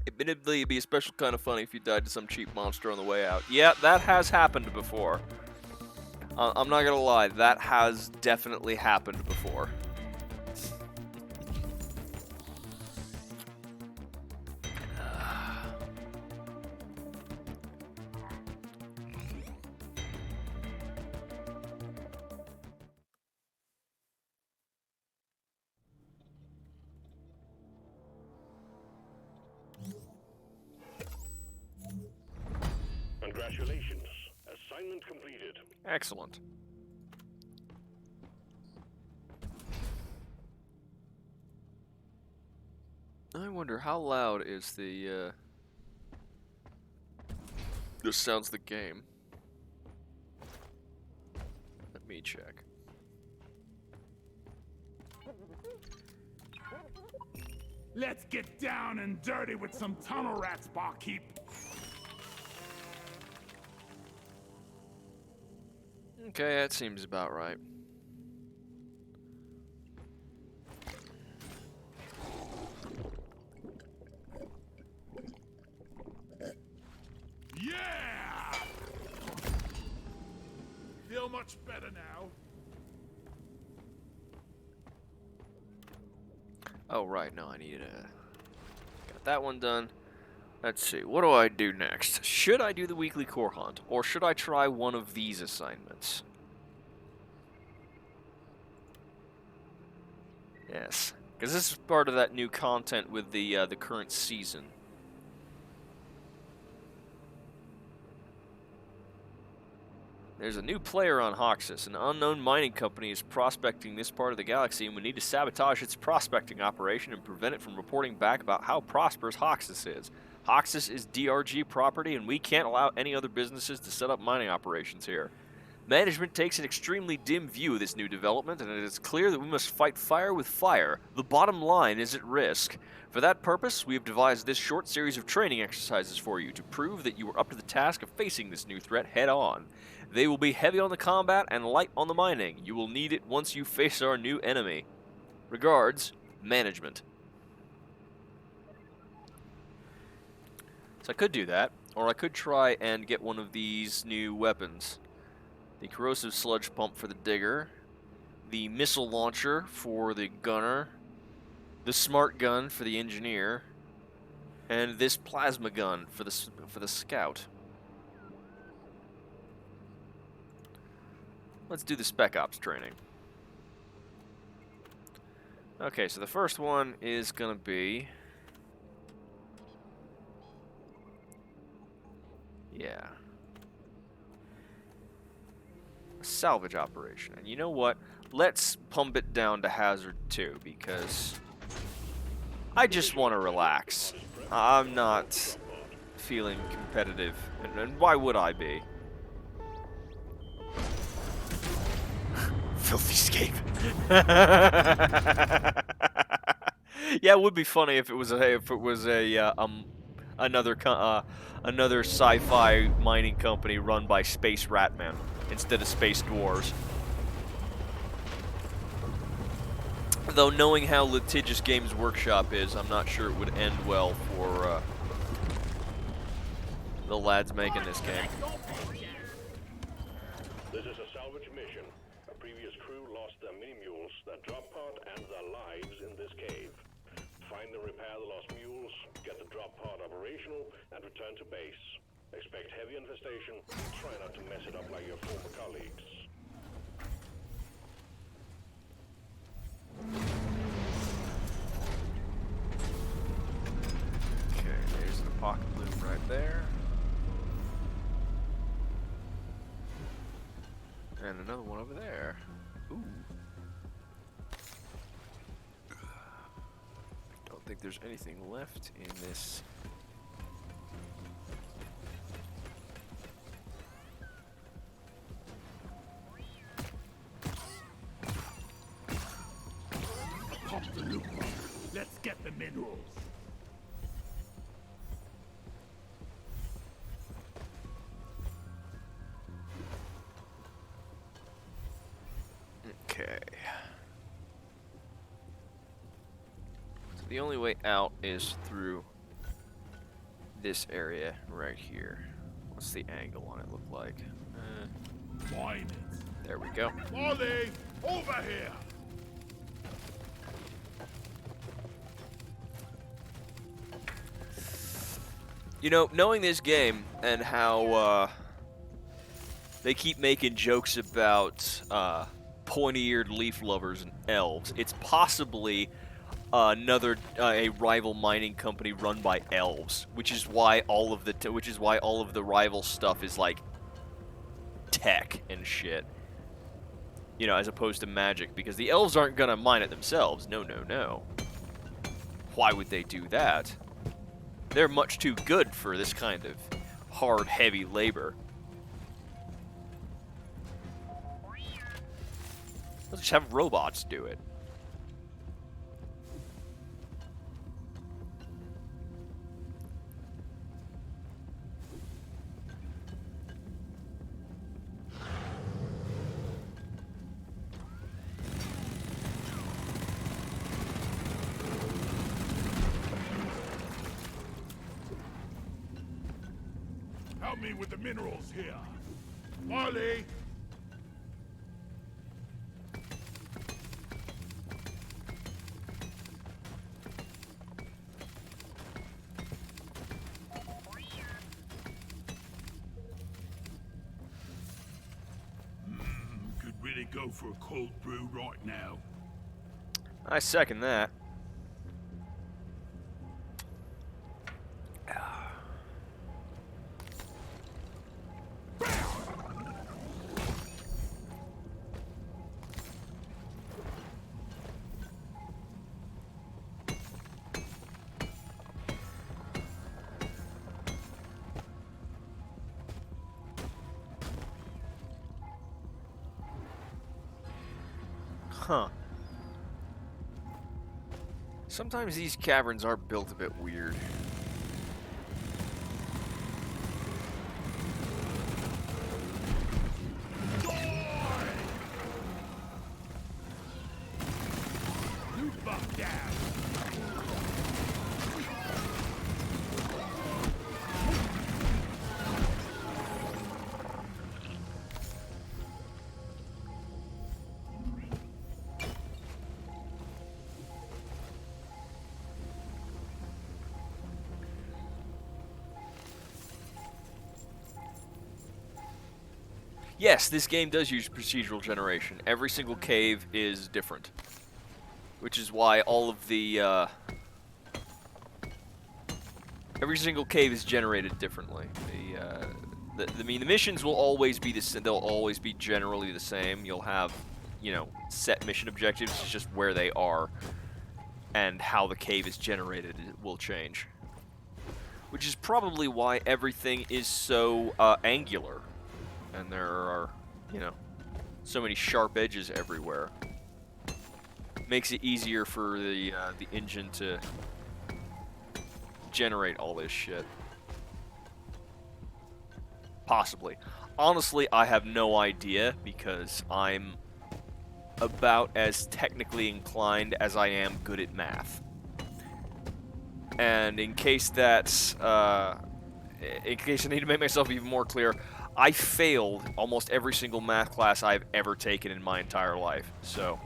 Admittedly, it'd be a special kind of funny if you died to some cheap monster on the way out. Yeah, that has happened before. I'm not gonna lie, that has definitely happened before. Congratulations. Assignment completed. Excellent. I wonder how loud is the this sounds the game. Let me check. Let's get down and dirty with some tunnel rats, barkeep! Okay, that seems about right. Yeah! Feel much better now. Oh, right, no, I need got that one done. Let's see, what do I do next? Should I do the weekly core hunt, or should I try one of these assignments? Yes, because this is part of that new content with the current season. There's a new player on Hoxus. An unknown mining company is prospecting this part of the galaxy, and we need to sabotage its prospecting operation and prevent it from reporting back about how prosperous Hoxus is. Hoxus is DRG property, and we can't allow any other businesses to set up mining operations here. Management takes an extremely dim view of this new development, and it is clear that we must fight fire with fire. The bottom line is at risk. For that purpose, we have devised this short series of training exercises for you to prove that you are up to the task of facing this new threat head-on. They will be heavy on the combat and light on the mining. You will need it once you face our new enemy. Regards, Management. So I could do that, or I could try and get one of these new weapons. The corrosive sludge pump for the digger, the missile launcher for the gunner, the smart gun for the engineer, and this plasma gun for the scout. Let's do the Spec Ops training. Okay, so the first one is gonna be... yeah. A salvage operation. And you know what? Let's pump it down to Hazard 2, because I just want to relax. I'm not feeling competitive, and why would I be? Filthy scape. Yeah, it would be funny if it was a another sci-fi mining company run by space ratmen instead of space dwarves. Though knowing how litigious Games Workshop is, I'm not sure it would end well for the lads making this game. This is a salvage mission. A previous crew lost their mini-mules, their drop pod, and their lives in this cave. Find and repair the lost mules, get the drop pod operational, and return to base. Expect heavy infestation. Try not to mess it up like your former colleagues. Okay, there's an pocket loop right there. And another one over there. Ooh. Don't think there's anything left in this. Pop the loop. Let's get the minerals. Okay. So the only way out is through this area right here. What's the angle on it look like? Mine it. There we go. Molly, over here. You know, knowing this game and how they keep making jokes about pointy-eared leaf lovers and elves, it's possibly a rival mining company run by elves, which is why all of the rival stuff is like tech and shit. You know, as opposed to magic, because the elves aren't gonna mine it themselves. No, no, no. Why would they do that? They're much too good for this kind of hard, heavy labor. Let's just have robots do it. Help me with the minerals here. Molly! Could really go for a cold brew right now. I second that. Huh. Sometimes these caverns are built a bit weird. You buck down. Yes, this game does use procedural generation. Every single cave is different. Which is why all of the, every single cave is generated differently. I mean, the missions will always be the same. They'll always be generally the same. You'll have, you know, set mission objectives. It's just where they are and how the cave is generated will change. Which is probably why everything is so angular. And there are, you know, so many sharp edges everywhere. Makes it easier for the engine to generate all this shit. Possibly. Honestly, I have no idea because I'm about as technically inclined as I am good at math. And in case that's, in case I need to make myself even more clear, I failed almost every single math class I've ever taken in my entire life, so...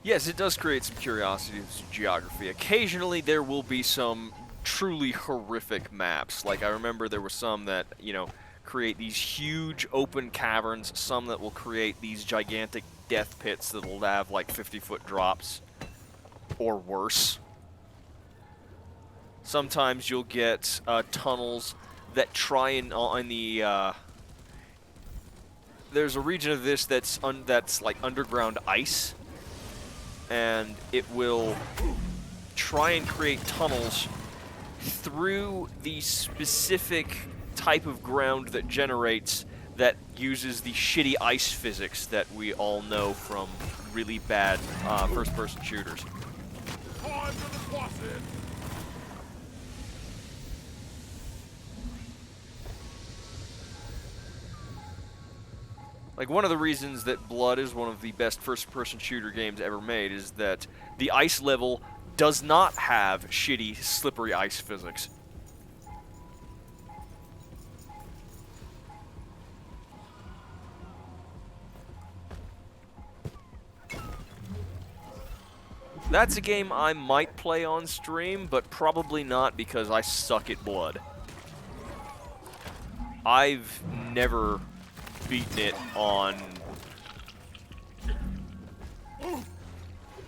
Yes, it does create some curiosity to geography. Occasionally there will be some truly horrific maps. Like, I remember there were some that, you know, create these huge open caverns, some that will create these gigantic death pits that will have, like, 50-foot drops, or worse. Sometimes you'll get tunnels that try and, on the, there's a region of this that's like, underground ice, and it will try and create tunnels through the specific type of ground that generates that uses the shitty ice physics that we all know from really bad first-person shooters. Time for the bosses! Like, one of the reasons that Blood is one of the best first-person shooter games ever made is that the ice level does not have shitty, slippery ice physics. That's a game I might play on stream, but probably not because I suck at Blood. I've never beaten it on...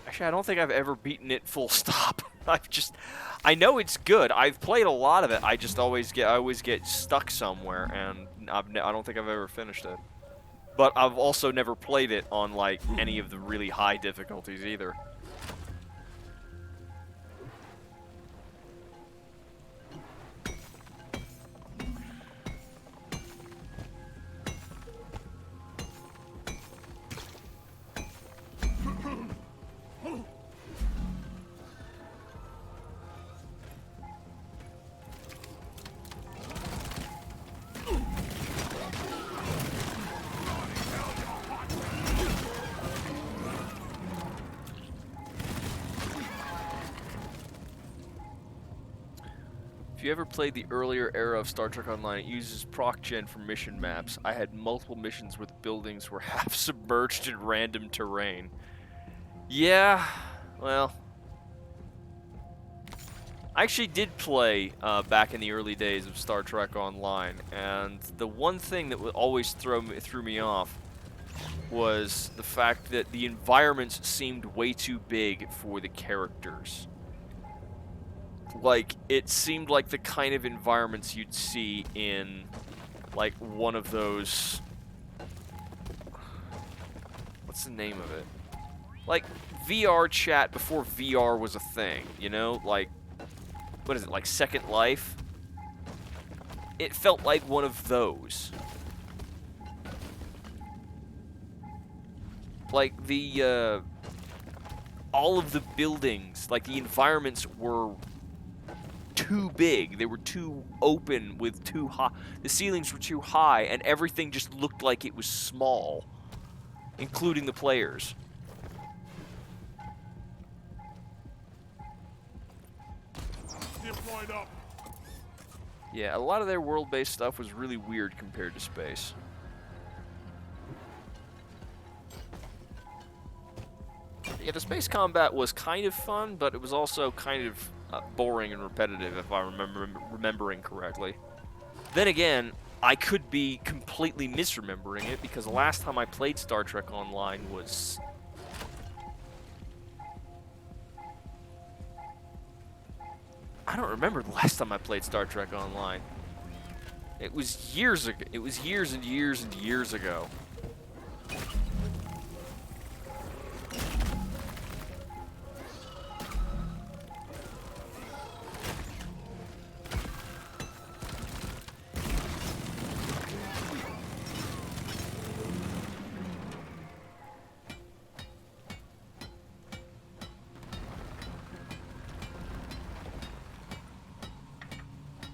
Actually, I don't think I've ever beaten it full stop. I know it's good. I've played a lot of it. I always get stuck somewhere, and I don't think I've ever finished it. But I've also never played it on, like, any of the really high difficulties either. If you ever played the earlier era of Star Trek Online, it uses proc-gen for mission maps. I had multiple missions where the buildings were half submerged in random terrain. Yeah, well... I actually did play back in the early days of Star Trek Online, and the one thing that would always threw me off was the fact that the environments seemed way too big for the characters. Like, it seemed like the kind of environments you'd see in, like, one of those... What's the name of it? Like, VR chat before VR was a thing, you know? Like, what is it, like Second Life? It felt like one of those. Like, the, all of the buildings, like, the environments were too big. They were too open with too high. The ceilings were too high, and everything just looked like it was small, including the players. Deployed up. Yeah, a lot of their world-based stuff was really weird compared to space. Yeah, the space combat was kind of fun, but it was also kind of boring and repetitive, if I remembering correctly. Then again, I could be completely misremembering it, because the last time I played Star Trek Online was... I don't remember the last time I played Star Trek Online. It was years ago. It was years and years and years ago.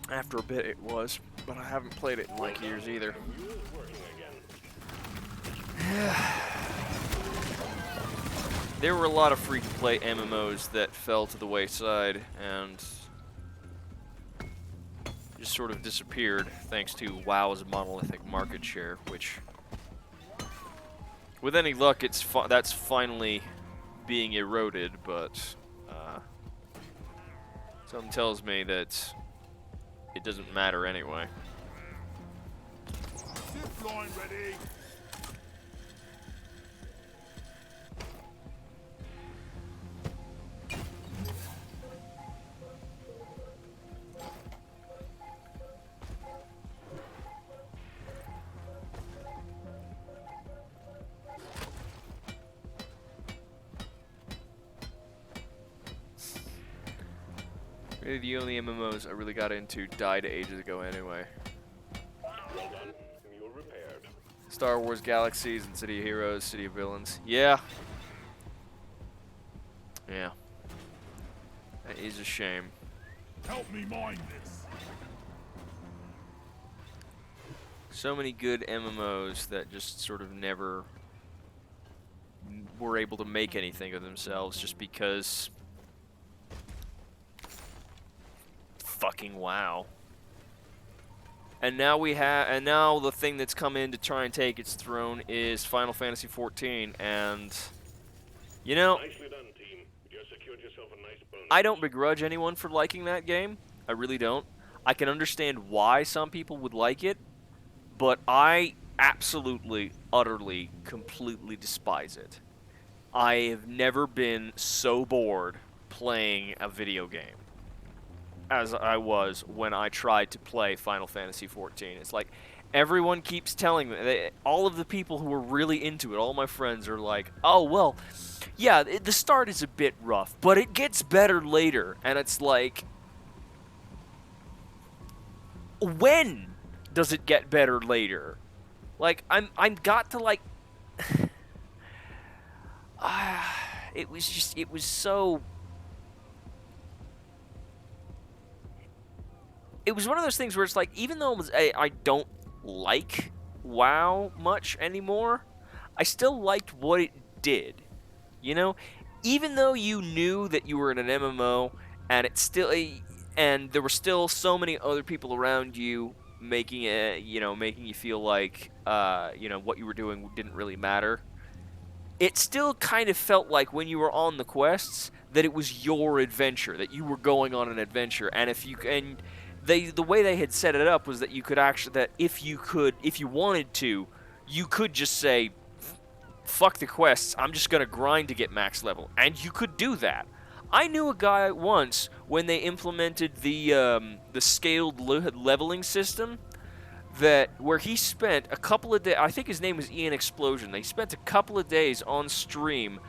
After a bit it was, but I haven't played it in like years either. Mule's working again. There were a lot of free-to-play MMOs that fell to the wayside and just sort of disappeared thanks to WoW's monolithic market share, which, with any luck, that's finally being eroded, but something tells me that it doesn't matter anyway. Zip line ready. Really, the only MMOs I really got into died ages ago anyway. Well done. Mule repaired. Star Wars Galaxies and City of Heroes, City of Villains. Yeah. Yeah. That is a shame. Help me mind this. So many good MMOs that just sort of never were able to make anything of themselves just because fucking WoW. And now now the thing that's come in to try and take its throne is Final Fantasy XIV, and you know, Nicely done, team. You just secured yourself a nice bonus. I don't begrudge anyone for liking that game. I really don't. I can understand why some people would like it, but I absolutely, utterly, completely despise it. I have never been so bored playing a video game as I was when I tried to play Final Fantasy XIV. It's like everyone keeps telling me, all of the people who are really into it, all my friends are like, oh, well, yeah, the start is a bit rough, but it gets better later. And it's like, when does it get better later? Like, I'm got to like, it was so. It was one of those things where it's like, even though I don't like WoW much anymore, I still liked what it did. You know, even though you knew that you were in an MMO, and and there were still so many other people around you making you feel like, what you were doing didn't really matter. It still kind of felt like when you were on the quests that it was your adventure, that you were going on an adventure, and the way they had set it up was that you could if you wanted to, you could just say, fuck the quests, I'm just gonna grind to get max level, and you could do that. I knew a guy once when they implemented the scaled leveling system, where he spent a couple of days. I think his name was Ian Explosion. They spent a couple of days on stream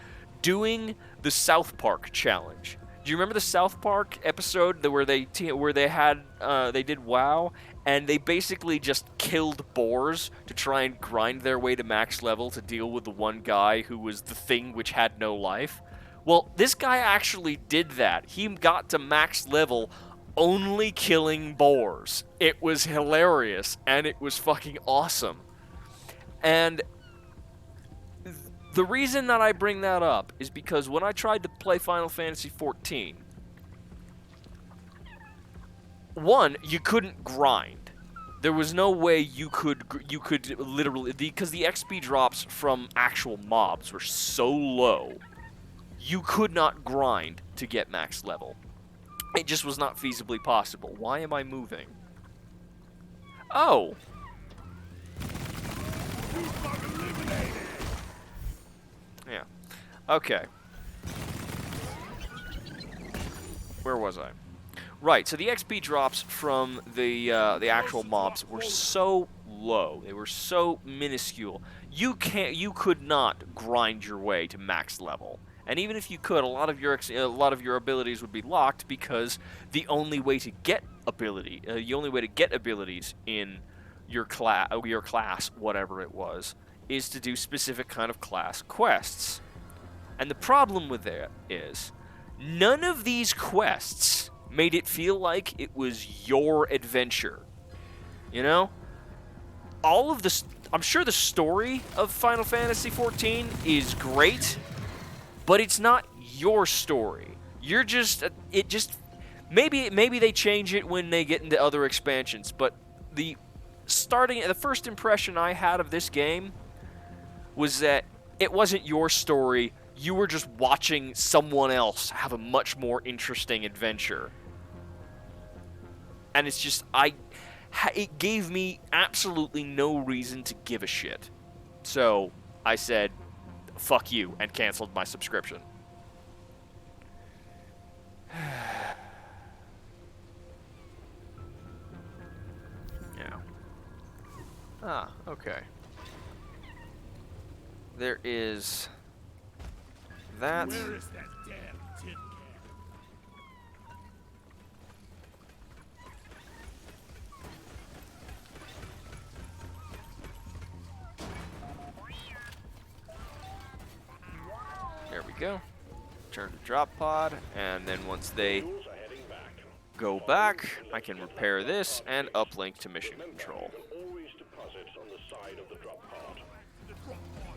doing the South Park challenge. Do you remember the South Park episode where they did WoW, and they basically just killed boars to try and grind their way to max level to deal with the one guy who was the thing which had no life? Well, this guy actually did that. He got to max level only killing boars. It was hilarious, and it was fucking awesome. And the reason that I bring that up is because when I tried to play Final Fantasy XIV, one, you couldn't grind. There was no way you could literally, because the XP drops from actual mobs were so low, you could not grind to get max level. It just was not feasibly possible. Why am I moving? Oh. Yeah. Okay. Where was I? Right, so the XP drops from the actual mobs were so low. They were so minuscule. You could not grind your way to max level. And even if you could, a lot of your abilities would be locked, because the only way to get abilities in your class, whatever it was, is to do specific kind of class quests. And the problem with that is, none of these quests made it feel like it was your adventure. You know? All of this, I'm sure the story of Final Fantasy XIV is great, but it's not your story. You're just, maybe they change it when they get into other expansions, but the first impression I had of this game was that it wasn't your story. You were just watching someone else have a much more interesting adventure. And it's just, it gave me absolutely no reason to give a shit. So I said, fuck you, and canceled my subscription. Yeah. Ah, okay. There is that. Where is that damn tin can? There we go. Turn to drop pod, and then once they Mules are heading back. go back, I can repair this and uplink to mission control. You can always deposit on the side of the drop pod. The drop pod.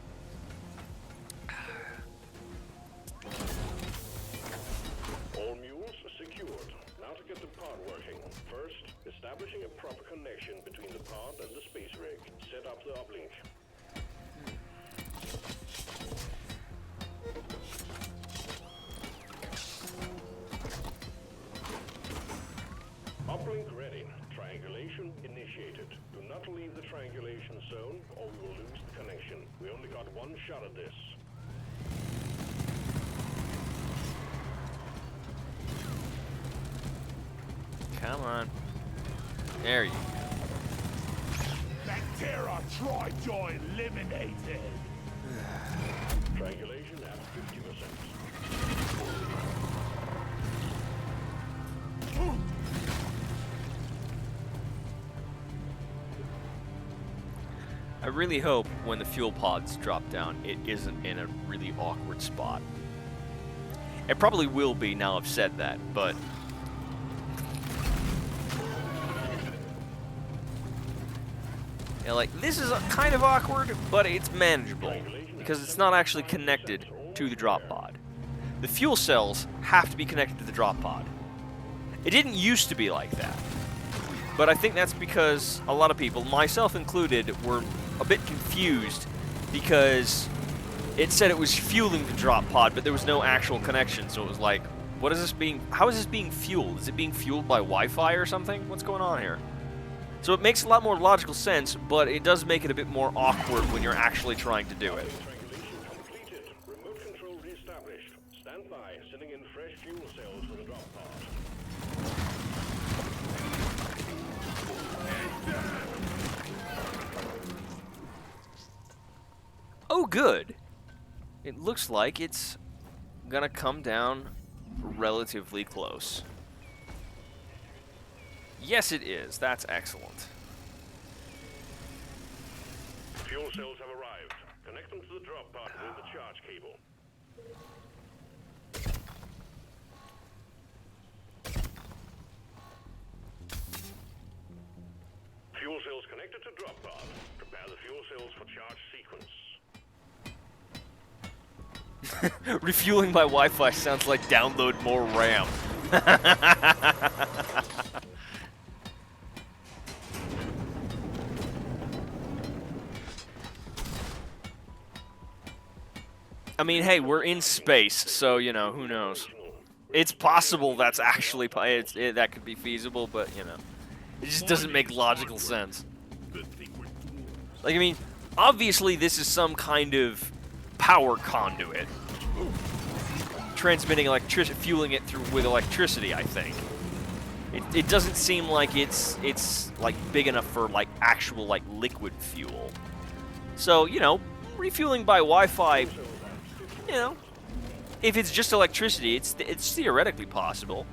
All mules are secured. Now to get the pod working. First, establishing a proper connection between the pod and the space rig. Set up the uplink. Uplink ready. Triangulation initiated. Do not leave the triangulation zone or we will lose the connection. We only got one shot at this. Come on. There you go. Bacteria Tri-Joy eliminated. Triangulation at 50%. I really hope when the fuel pods drop down, it isn't in a really awkward spot. It probably will be now I've said that, but... Yeah, like, this is kind of awkward, but it's manageable, because it's not actually connected to the drop pod. The fuel cells have to be connected to the drop pod. It didn't used to be like that, but I think that's because a lot of people, myself included, were a bit confused because it said it was fueling the drop pod, but there was no actual connection, so it was like, what is this being, how is this being fueled? Is it being fueled by Wi-Fi or something? What's going on here? So it makes a lot more logical sense, but it does make it a bit more awkward when you're actually trying to do it. Triangulation completed. Remote control reestablished. Stand by. Sending in fresh fuel cells for the drop pod. Oh, good. It looks like it's gonna come down relatively close. Yes, it is. That's excellent. Fuel cells have arrived. Connect them to the drop pod with the charge cable. Fuel cells connected to drop pod. Prepare the fuel cells for charge sequence. Refueling by Wi-Fi sounds like download more RAM. I mean, hey, we're in space, so, you know, who knows? It's possible that's actually, that could be feasible, but, you know, it just doesn't make logical sense. Good thing we're dwarves. Like, I mean, obviously this is some kind of power conduit. Transmitting electricity, fueling it through with electricity, I think. It doesn't seem like it's like big enough for like actual like liquid fuel. So, you know, refueling by Wi-Fi, you know, if it's just electricity, it's theoretically possible.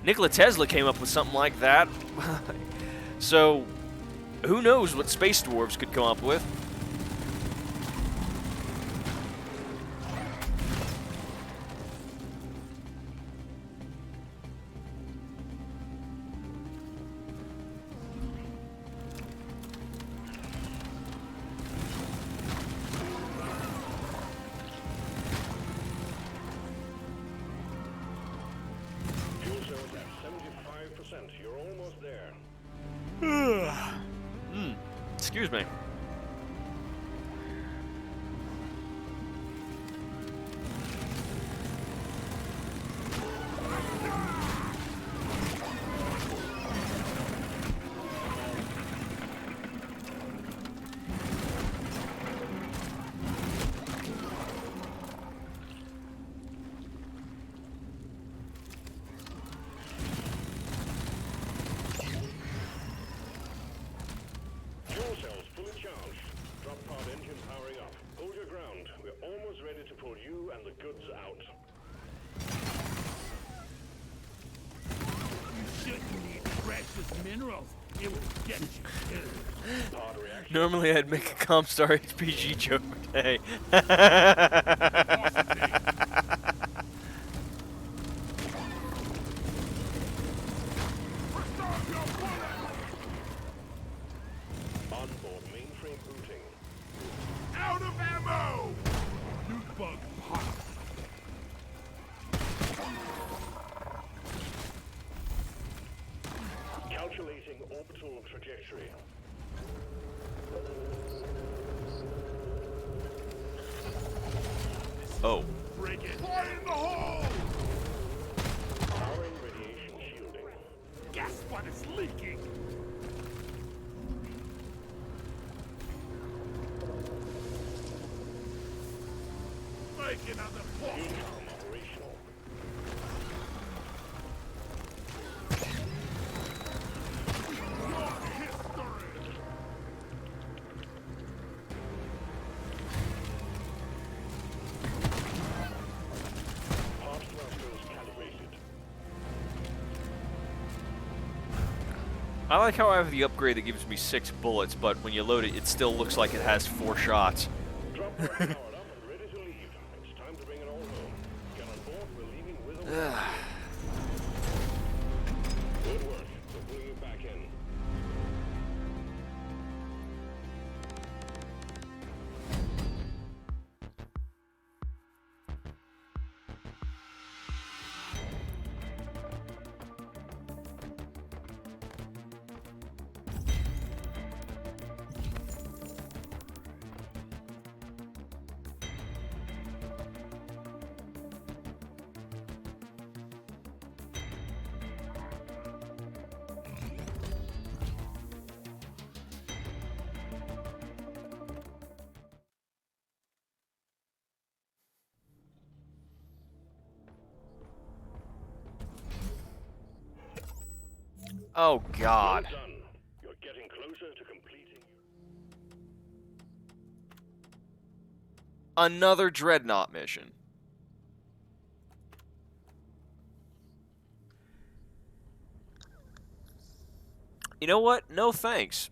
Nikola Tesla came up with something like that. So, who knows what space dwarves could come up with? You're almost there. Excuse me. Fuel cells fully charged. Drop pod engine powering up. Hold your ground. We're almost ready to pull you and the goods out. You shouldn't need precious minerals. It will get you killed. Pod reaction. Normally I'd make a Comstar HPG joke today. Restore your bullet! Onboard mainframe booting. Out of ammo! Nuke bug pop. Calculating orbital trajectory. Oh. Frigate. Fire in the hole! Powering radiation shielding. Guess what is leaking? Make another point. Unicom operational. Your history. Pod thrusters calibrated. I like how I have the upgrade that gives me 6 bullets, but when you load it, it still looks like it has 4 shots. Drop pod powered up and ready to leave. It's time to bring it all home. Get on board. We're leaving with a weapon. Good work. We're pulling you back in. Oh God. Well done. You're getting closer to completing. Another Dreadnought mission. You know what? No thanks.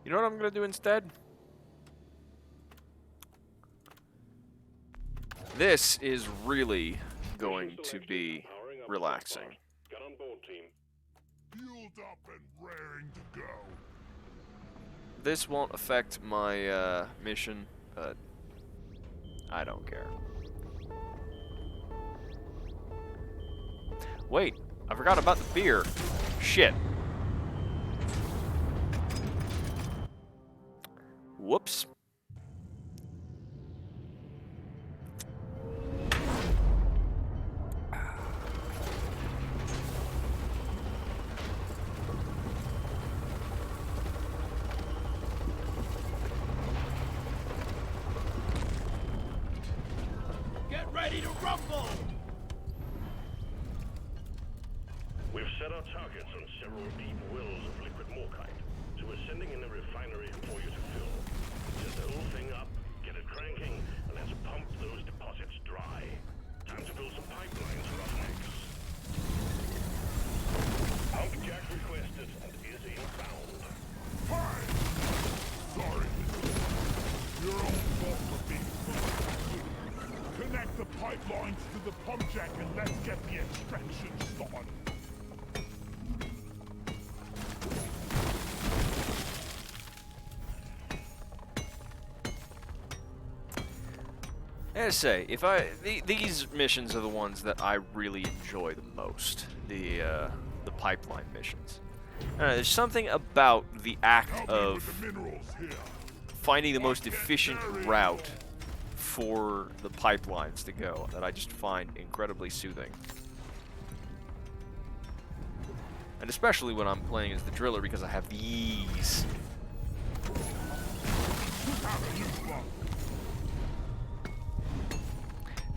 You know what I'm gonna do instead? This is really going to be relaxing. Get on board, team. Fueled up and raring to go. This won't affect my mission, but I don't care. Wait, I forgot about the beer. Shit. Whoops. Get ready to rumble! We've set our targets on several deep wells of liquid morkite, so we're sending in a refinery for you to fill. Set the whole thing up, get it cranking, and let's pump those deposits dry. Time to build some pipelines for our necks. Pump jack requested and is inbound. Fine! Sorry, Mr. Your own fault for being fucking. pipelines to the pump jack and let's get the extraction started. I gotta say, these missions are the ones that I really enjoy the most. The pipeline missions. There's something about the act Help me of with the minerals here. finding the most efficient route for the pipelines to go that I just find incredibly soothing. And especially when I'm playing as the driller because I have these.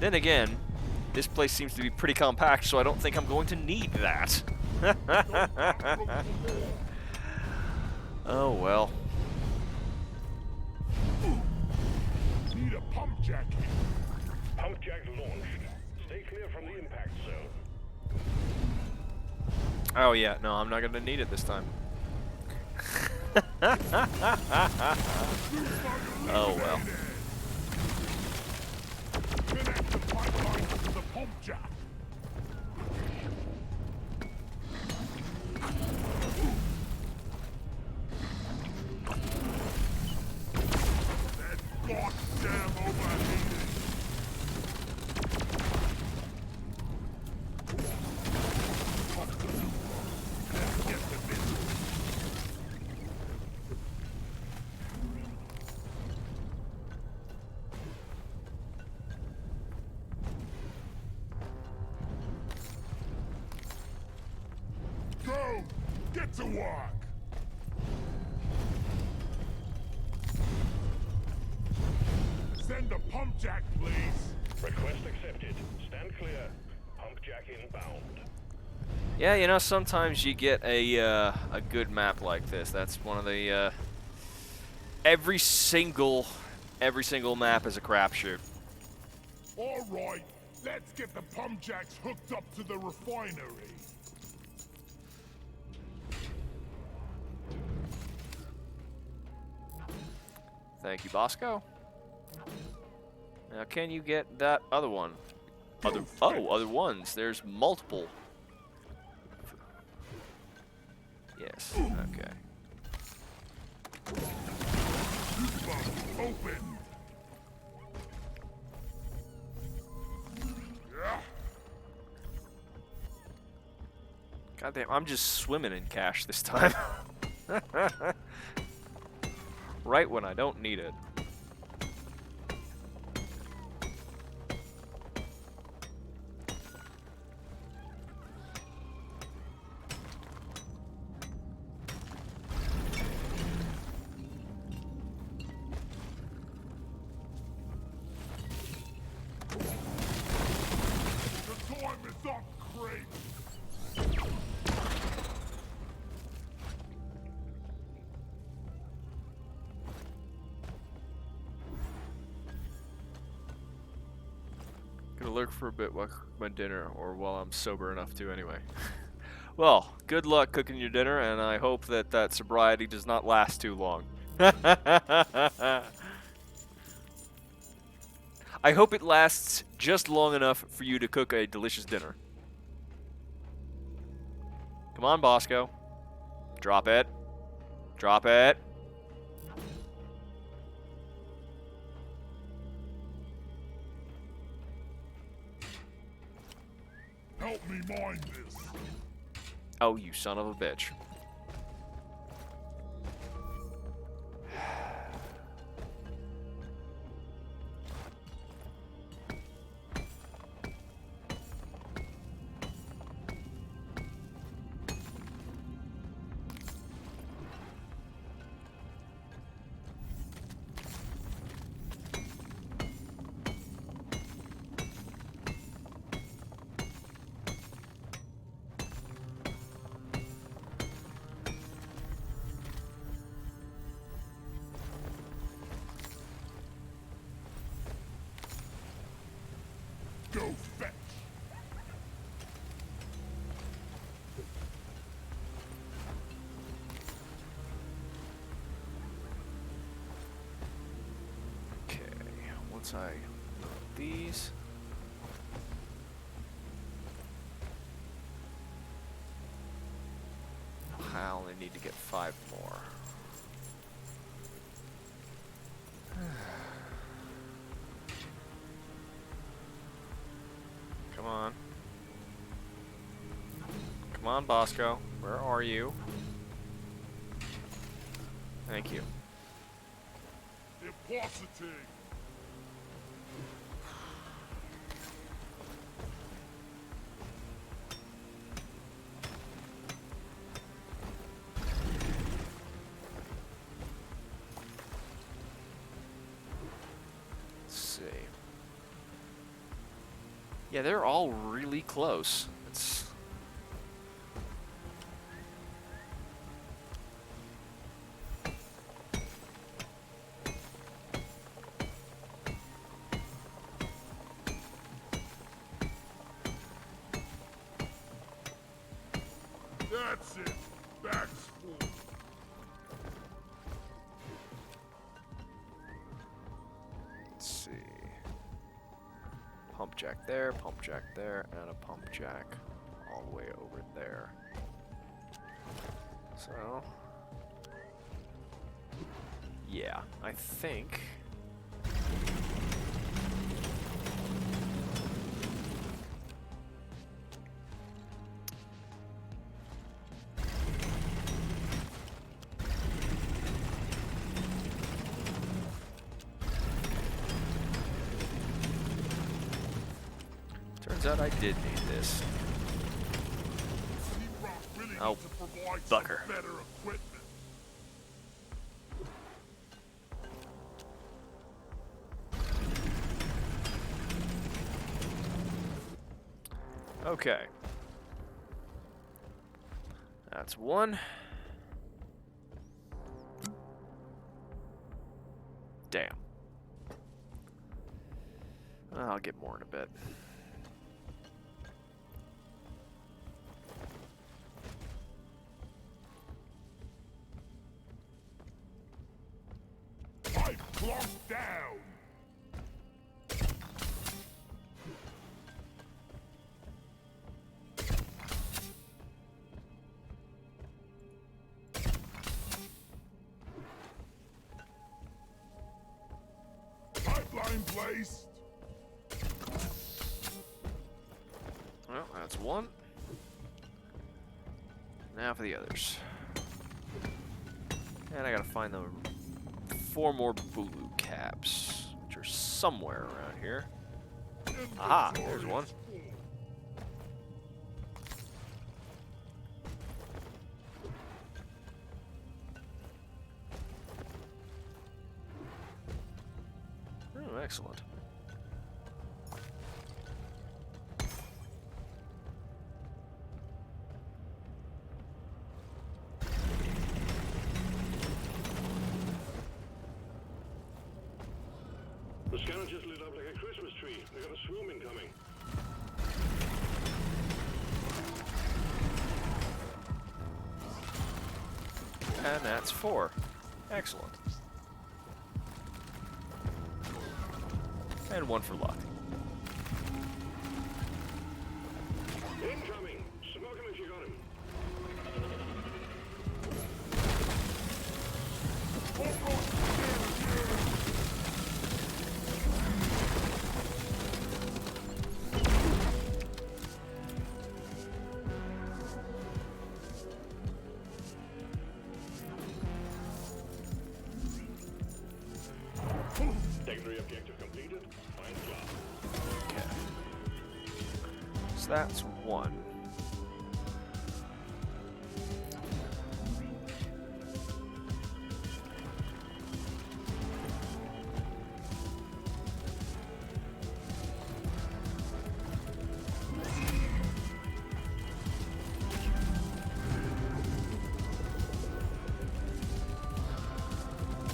Then again, this place seems to be pretty compact, so I don't think I'm going to need that. Oh well. Need a pump jack here. Pump jack launched. Stay clear from the impact zone. Oh yeah, no, I'm not gonna need it this time. Oh well. Connect the pipelines to the pump jack. That goddamn overheating. Let's get the minerals. Go! Get to work! Send a pump jack, please. Request accepted. Stand clear. Pump jack inbound. Yeah, you know, sometimes you get a good map like this. That's one of the every single map is a crapshoot. All right, let's get the pump jacks hooked up to the refinery. Thank you, Bosco. Now, can you get that other one? Other ones. There's multiple. Yes. Okay. Open. Yeah. Goddamn, I'm just swimming in cash this time. Right when I don't need it. The time is up, Crate. Gonna lurk for a bit while I cook my dinner, or while I'm sober enough to anyway. Well, good luck cooking your dinner, and I hope that that sobriety does not last too long. I hope it lasts just long enough for you to cook a delicious dinner. Come on, Bosco. Drop it. Drop it. Help me mind this. Oh, you son of a bitch. Go fetch. Okay, once I load these. only need to get 5 more. Come on. Come on, Bosco. Where are you? Thank you. Depositing. Let's see. Yeah, they're all really close. It's That's it. Back's full. Let's see. Pump jack there, and a pump jack all the way over there. So, yeah, I think. Turns out I did need this. Rock really Oh, needs to provide some bucker. better equipment. Okay. That's one. Damn. I'll get more in a bit. Pipe plunked down. Pipeline placed. Well, that's one. Now for the others. And I gotta find the 4 more Bulu caps, which are somewhere around here. Aha, there's one. Oh, excellent. The scanner just lit up like a Christmas tree. We got a swoon incoming. And that's 4. Excellent. And 1 for luck. Incoming! Smoke him if you got him. Secondary objective completed. Fine job. Okay. So that's 1.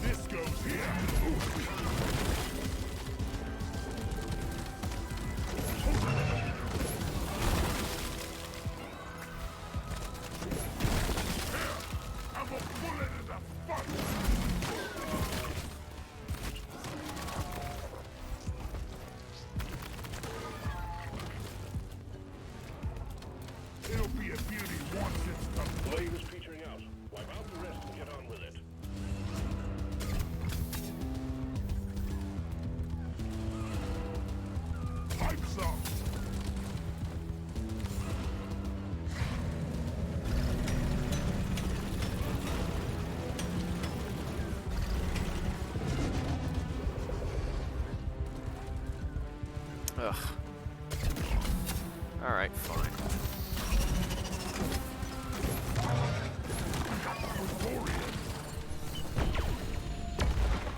This goes here. Pipes up! Ugh. Alright, fine.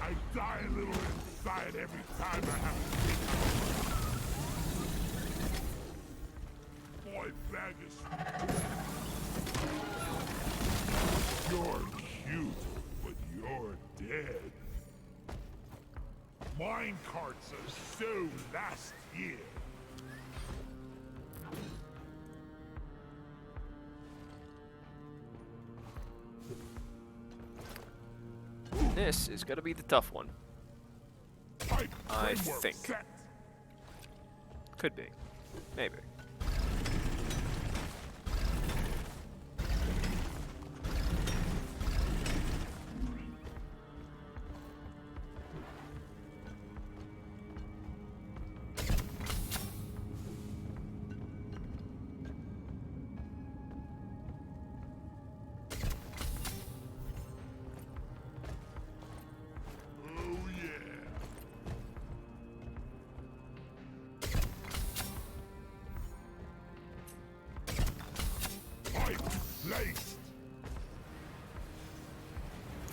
I die a little inside every time I have to. Boy, Baggis. You're cute, but you're dead. Mine carts are so last year. This is gonna be the tough one. Pipe I framework think. set. Could be. Maybe. Oh yeah. Pipe placed.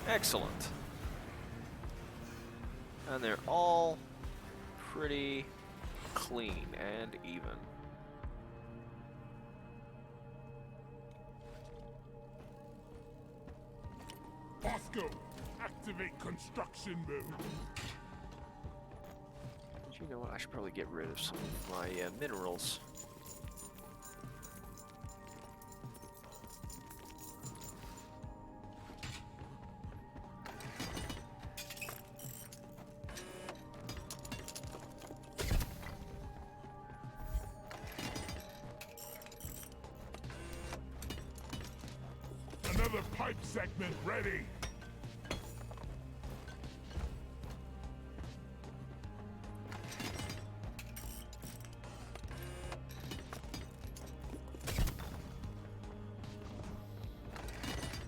Excellent. And they're all pretty clean and even. Bosco, activate construction mode. You know what? I should probably get rid of some of my minerals. Another pipe segment ready.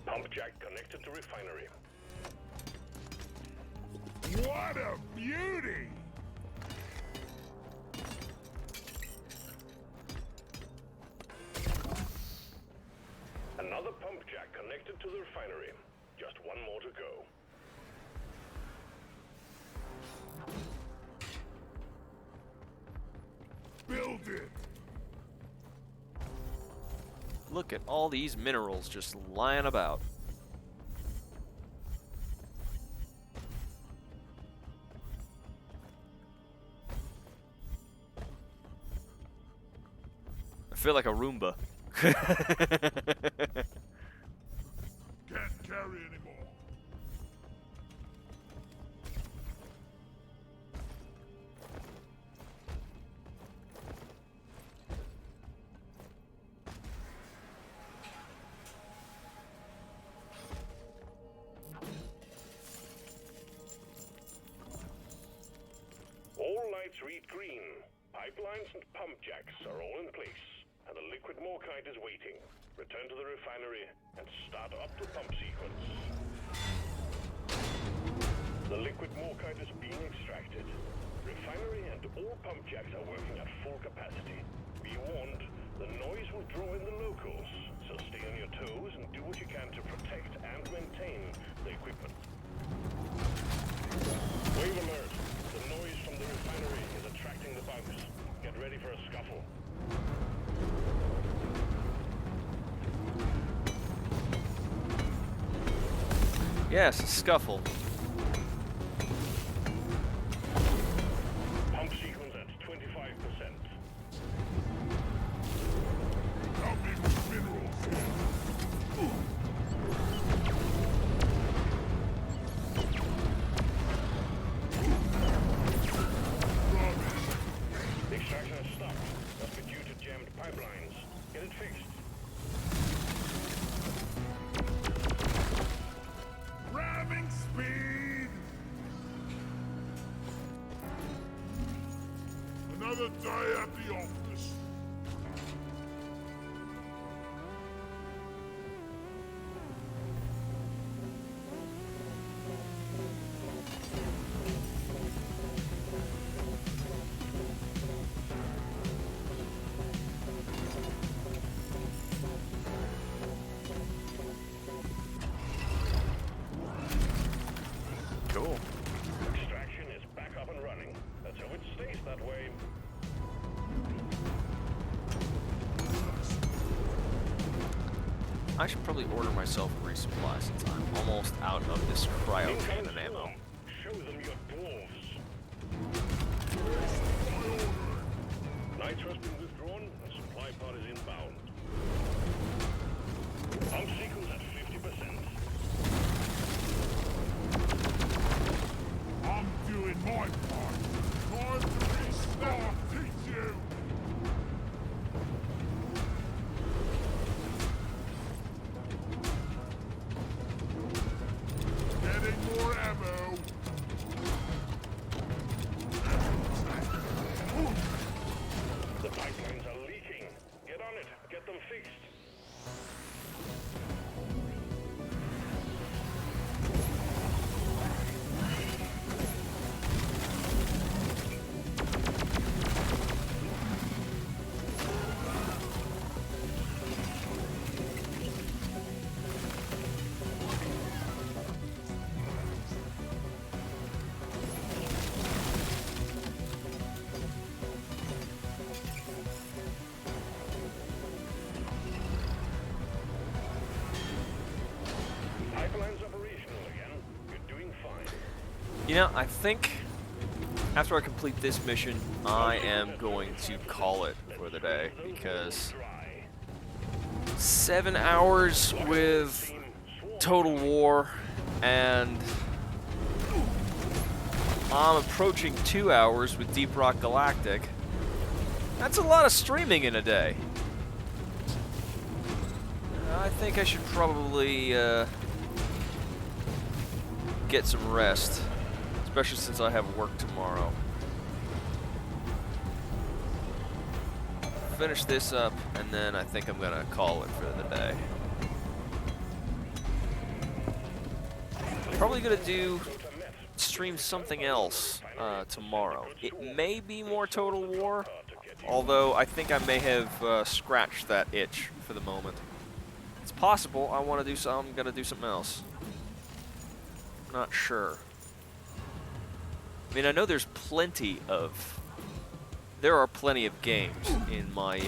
Pump jack connected to refinery. What a beauty! Another pump jack connected to the refinery. Just one more to go. Build it! Look at all these minerals just lying about. I feel like a Roomba. Can't carry anymore. All lights read green. Pipelines and pump jacks are all in place, and the liquid morkite is waiting. Return to the refinery and start up the pump sequence. The liquid morkite is being extracted. Refinery and all pump jacks are working at full capacity. Be warned, the noise will draw in the locals, so stay on your toes and do what you can to protect and maintain the equipment. Wave alert! The noise from the refinery is attracting the bugs. Get ready for a scuffle. Yes, a scuffle. Pump sequence at 25%. Help me with minerals. The extraction has stopped. Must be due to jammed pipelines. Get it fixed. Ramming speed! Another day at the office. Cool. Extraction is back up and running. Let's hope it stays that way. I should probably order myself a resupply since I'm almost out of this cryo cannon ammo. Show them your dwarves. Nitro has been withdrawn and supply pod is inbound. Obstacles at 50%. I'm doing my part. Time to restart. Teach you. Getting more ammo. The pipelines are leaking. Get on it. Get them fixed. Pipeline's operational again. You're doing fine. You know, I think after I complete this mission, I am going to call it for the day because Dry. 7 hours with Total War and I'm approaching 2 hours with Deep Rock Galactic. That's a lot of streaming in a day. I think I should probably get some rest, especially since I have work tomorrow. Finish this up, and then I think I'm gonna call it for the day. I'm probably gonna stream something else tomorrow. It may be more Total War, although I think I may have scratched that itch for the moment. It's possible I'm gonna do something else. Not sure. I mean, I know there are plenty of games in my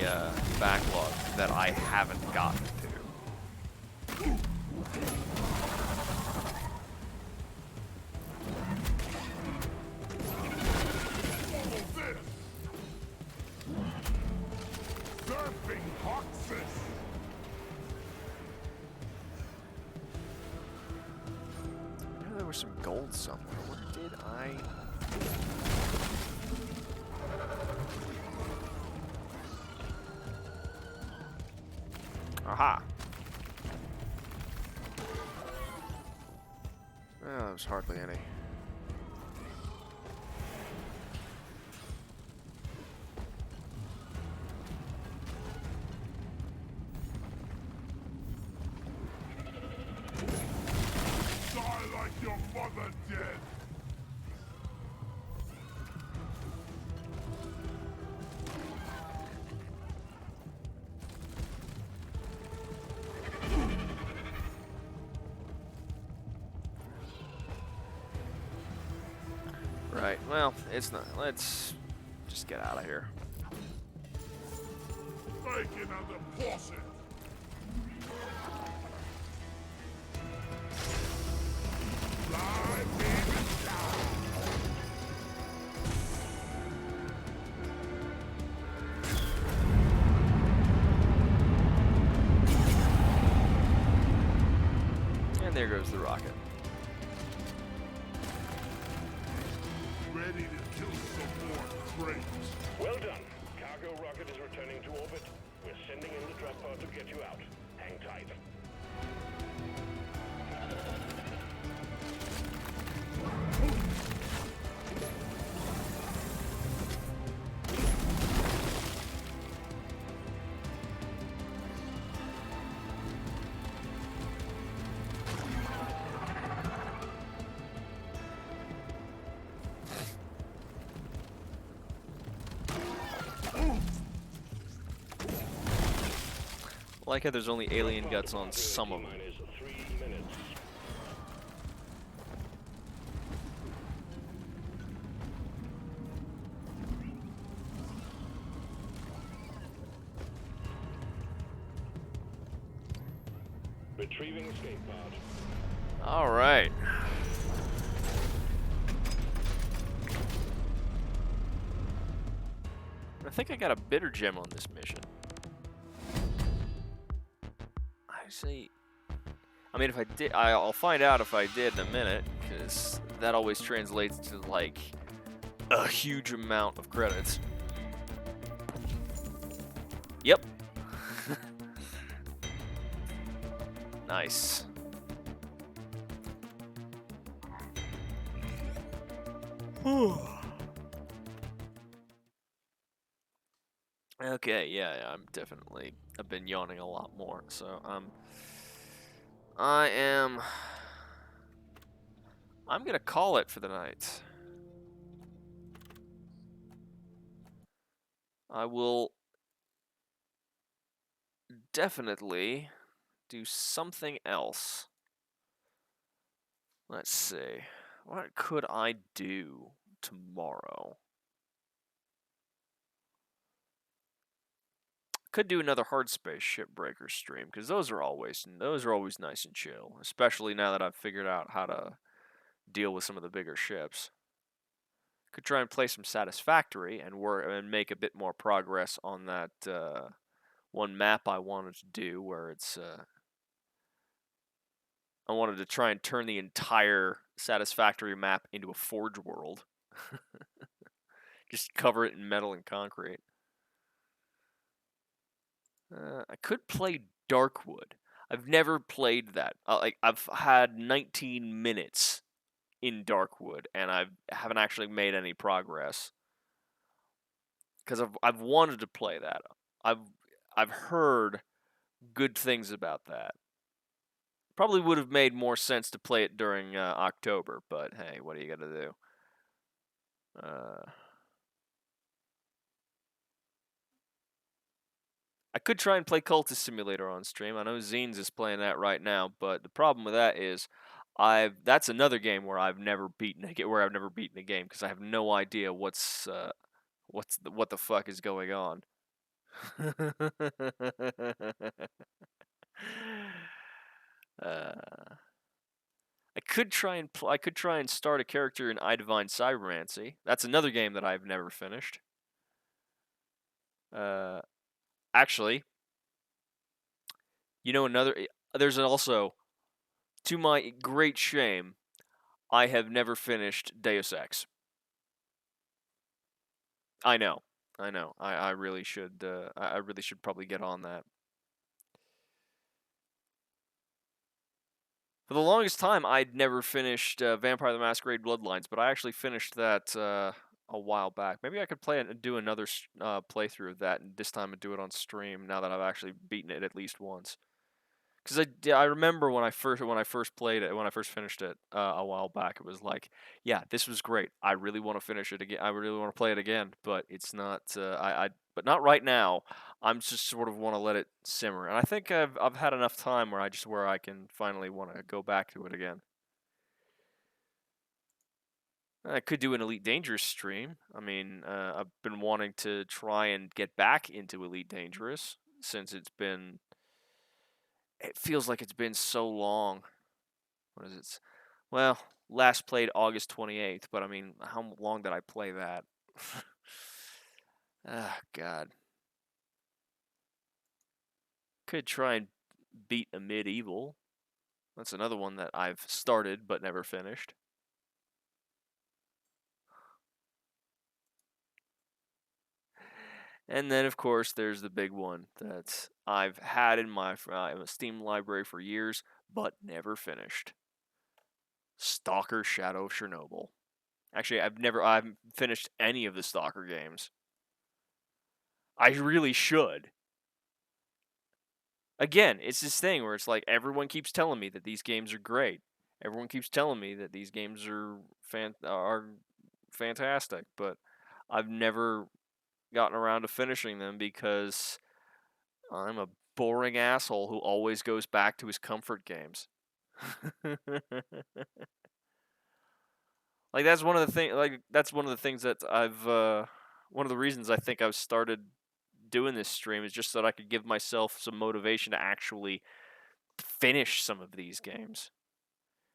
backlog that I haven't gotten to. Surfing boxes. I know there was some gold somewhere. Where did I? Aha! Oh, there's hardly any. Die like your mother did. Right, well, it's not. Let's just get out of here. Making a deposit. Fly, baby, fly. And there goes the rocket. Ready to kill some more crates. Well done. Cargo rocket is returning to orbit. We're sending in the drop pod to get you out. Hang tight. like how there's only alien guts on some of them. Minus 3 minutes. Retrieving escape pod. All right. I think I got a bitter gem on this mission. I see. I mean, if I did, I'll find out if I did in a minute, because that always translates to like a huge amount of credits. Yep. Nice. Okay, yeah, I've been yawning a lot more, so I'm gonna call it for the night. I will definitely do something else. Let's see. What could I do tomorrow? Could do another hard space shipbreaker stream, because those are always nice and chill, especially now that I've figured out how to deal with some of the bigger ships. Could try and play some Satisfactory and make a bit more progress on that one map I wanted to do, where it's I wanted to try and turn the entire Satisfactory map into a Forge world. Just cover it in metal and concrete. I could play Darkwood. I've never played that. I've had 19 minutes in Darkwood, and I haven't actually made any progress. Because I've wanted to play that. I've heard good things about that. Probably would have made more sense to play it during October, but hey, what are you gonna do? I could try and play Cultist Simulator on stream. I know Zines is playing that right now, but the problem with that is that's another game where I've never beaten a game because I have no idea what the fuck is going on. I could try and start a character in I Divine Cybermancy. That's another game that I've never finished. Actually, there's also, to my great shame, I have never finished Deus Ex. I know. I really should. I really should probably get on that. For the longest time, I'd never finished Vampire the Masquerade Bloodlines, but I actually finished that a while back. Maybe I could play it and do another playthrough of that, and this time I'd do it on stream. Now that I've actually beaten it at least once. Because I remember when I first finished it a while back, it was like, yeah, this was great. I really want to finish it again. I really want to play it again, but it's not. But not right now. I'm just sort of want to let it simmer, and I think I've had enough time where I can finally want to go back to it again. I could do an Elite Dangerous stream. I mean, I've been wanting to try and get back into Elite Dangerous since it feels like it's been so long. What is it? Well, last played August 28th, but I mean, how long did I play that? Ah, God. Could try and beat a medieval. That's another one that I've started but never finished. And then, of course, there's the big one that I've had in my Steam library for years but never finished. Stalker Shadow of Chernobyl. Actually, I haven't finished any of the Stalker games. I really should. Again, it's this thing where it's like everyone keeps telling me that these games are great. Everyone keeps telling me that these games are fantastic, but I've never gotten around to finishing them because I'm a boring asshole who always goes back to his comfort games. Like that's one of the things that I've one of the reasons I think I've started doing this stream is just so that I could give myself some motivation to actually finish some of these games.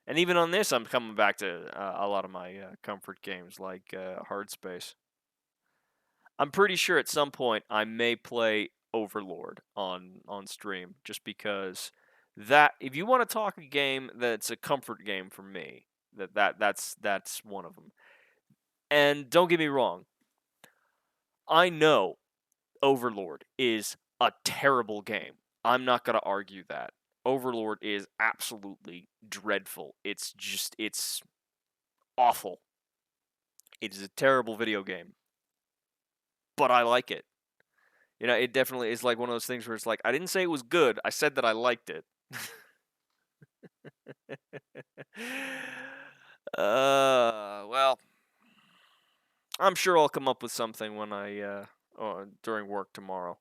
And even on this, I'm coming back to a lot of my comfort games like Hard Space. I'm pretty sure at some point I may play Overlord on stream, just because that if you want to talk a game that's a comfort game for me, that's one of them. And don't get me wrong, I know Overlord is a terrible game. I'm not going to argue that. Overlord is absolutely dreadful. It's awful. It is a terrible video game. But I like it. You know, it definitely is like one of those things where it's like, I didn't say it was good, I said that I liked it. Well, I'm sure I'll come up with something when during work tomorrow.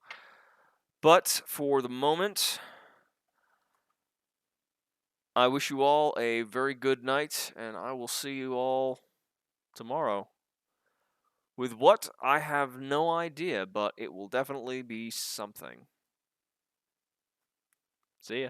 But for the moment, I wish you all a very good night, and I will see you all tomorrow. With what? I have no idea, but it will definitely be something. See ya.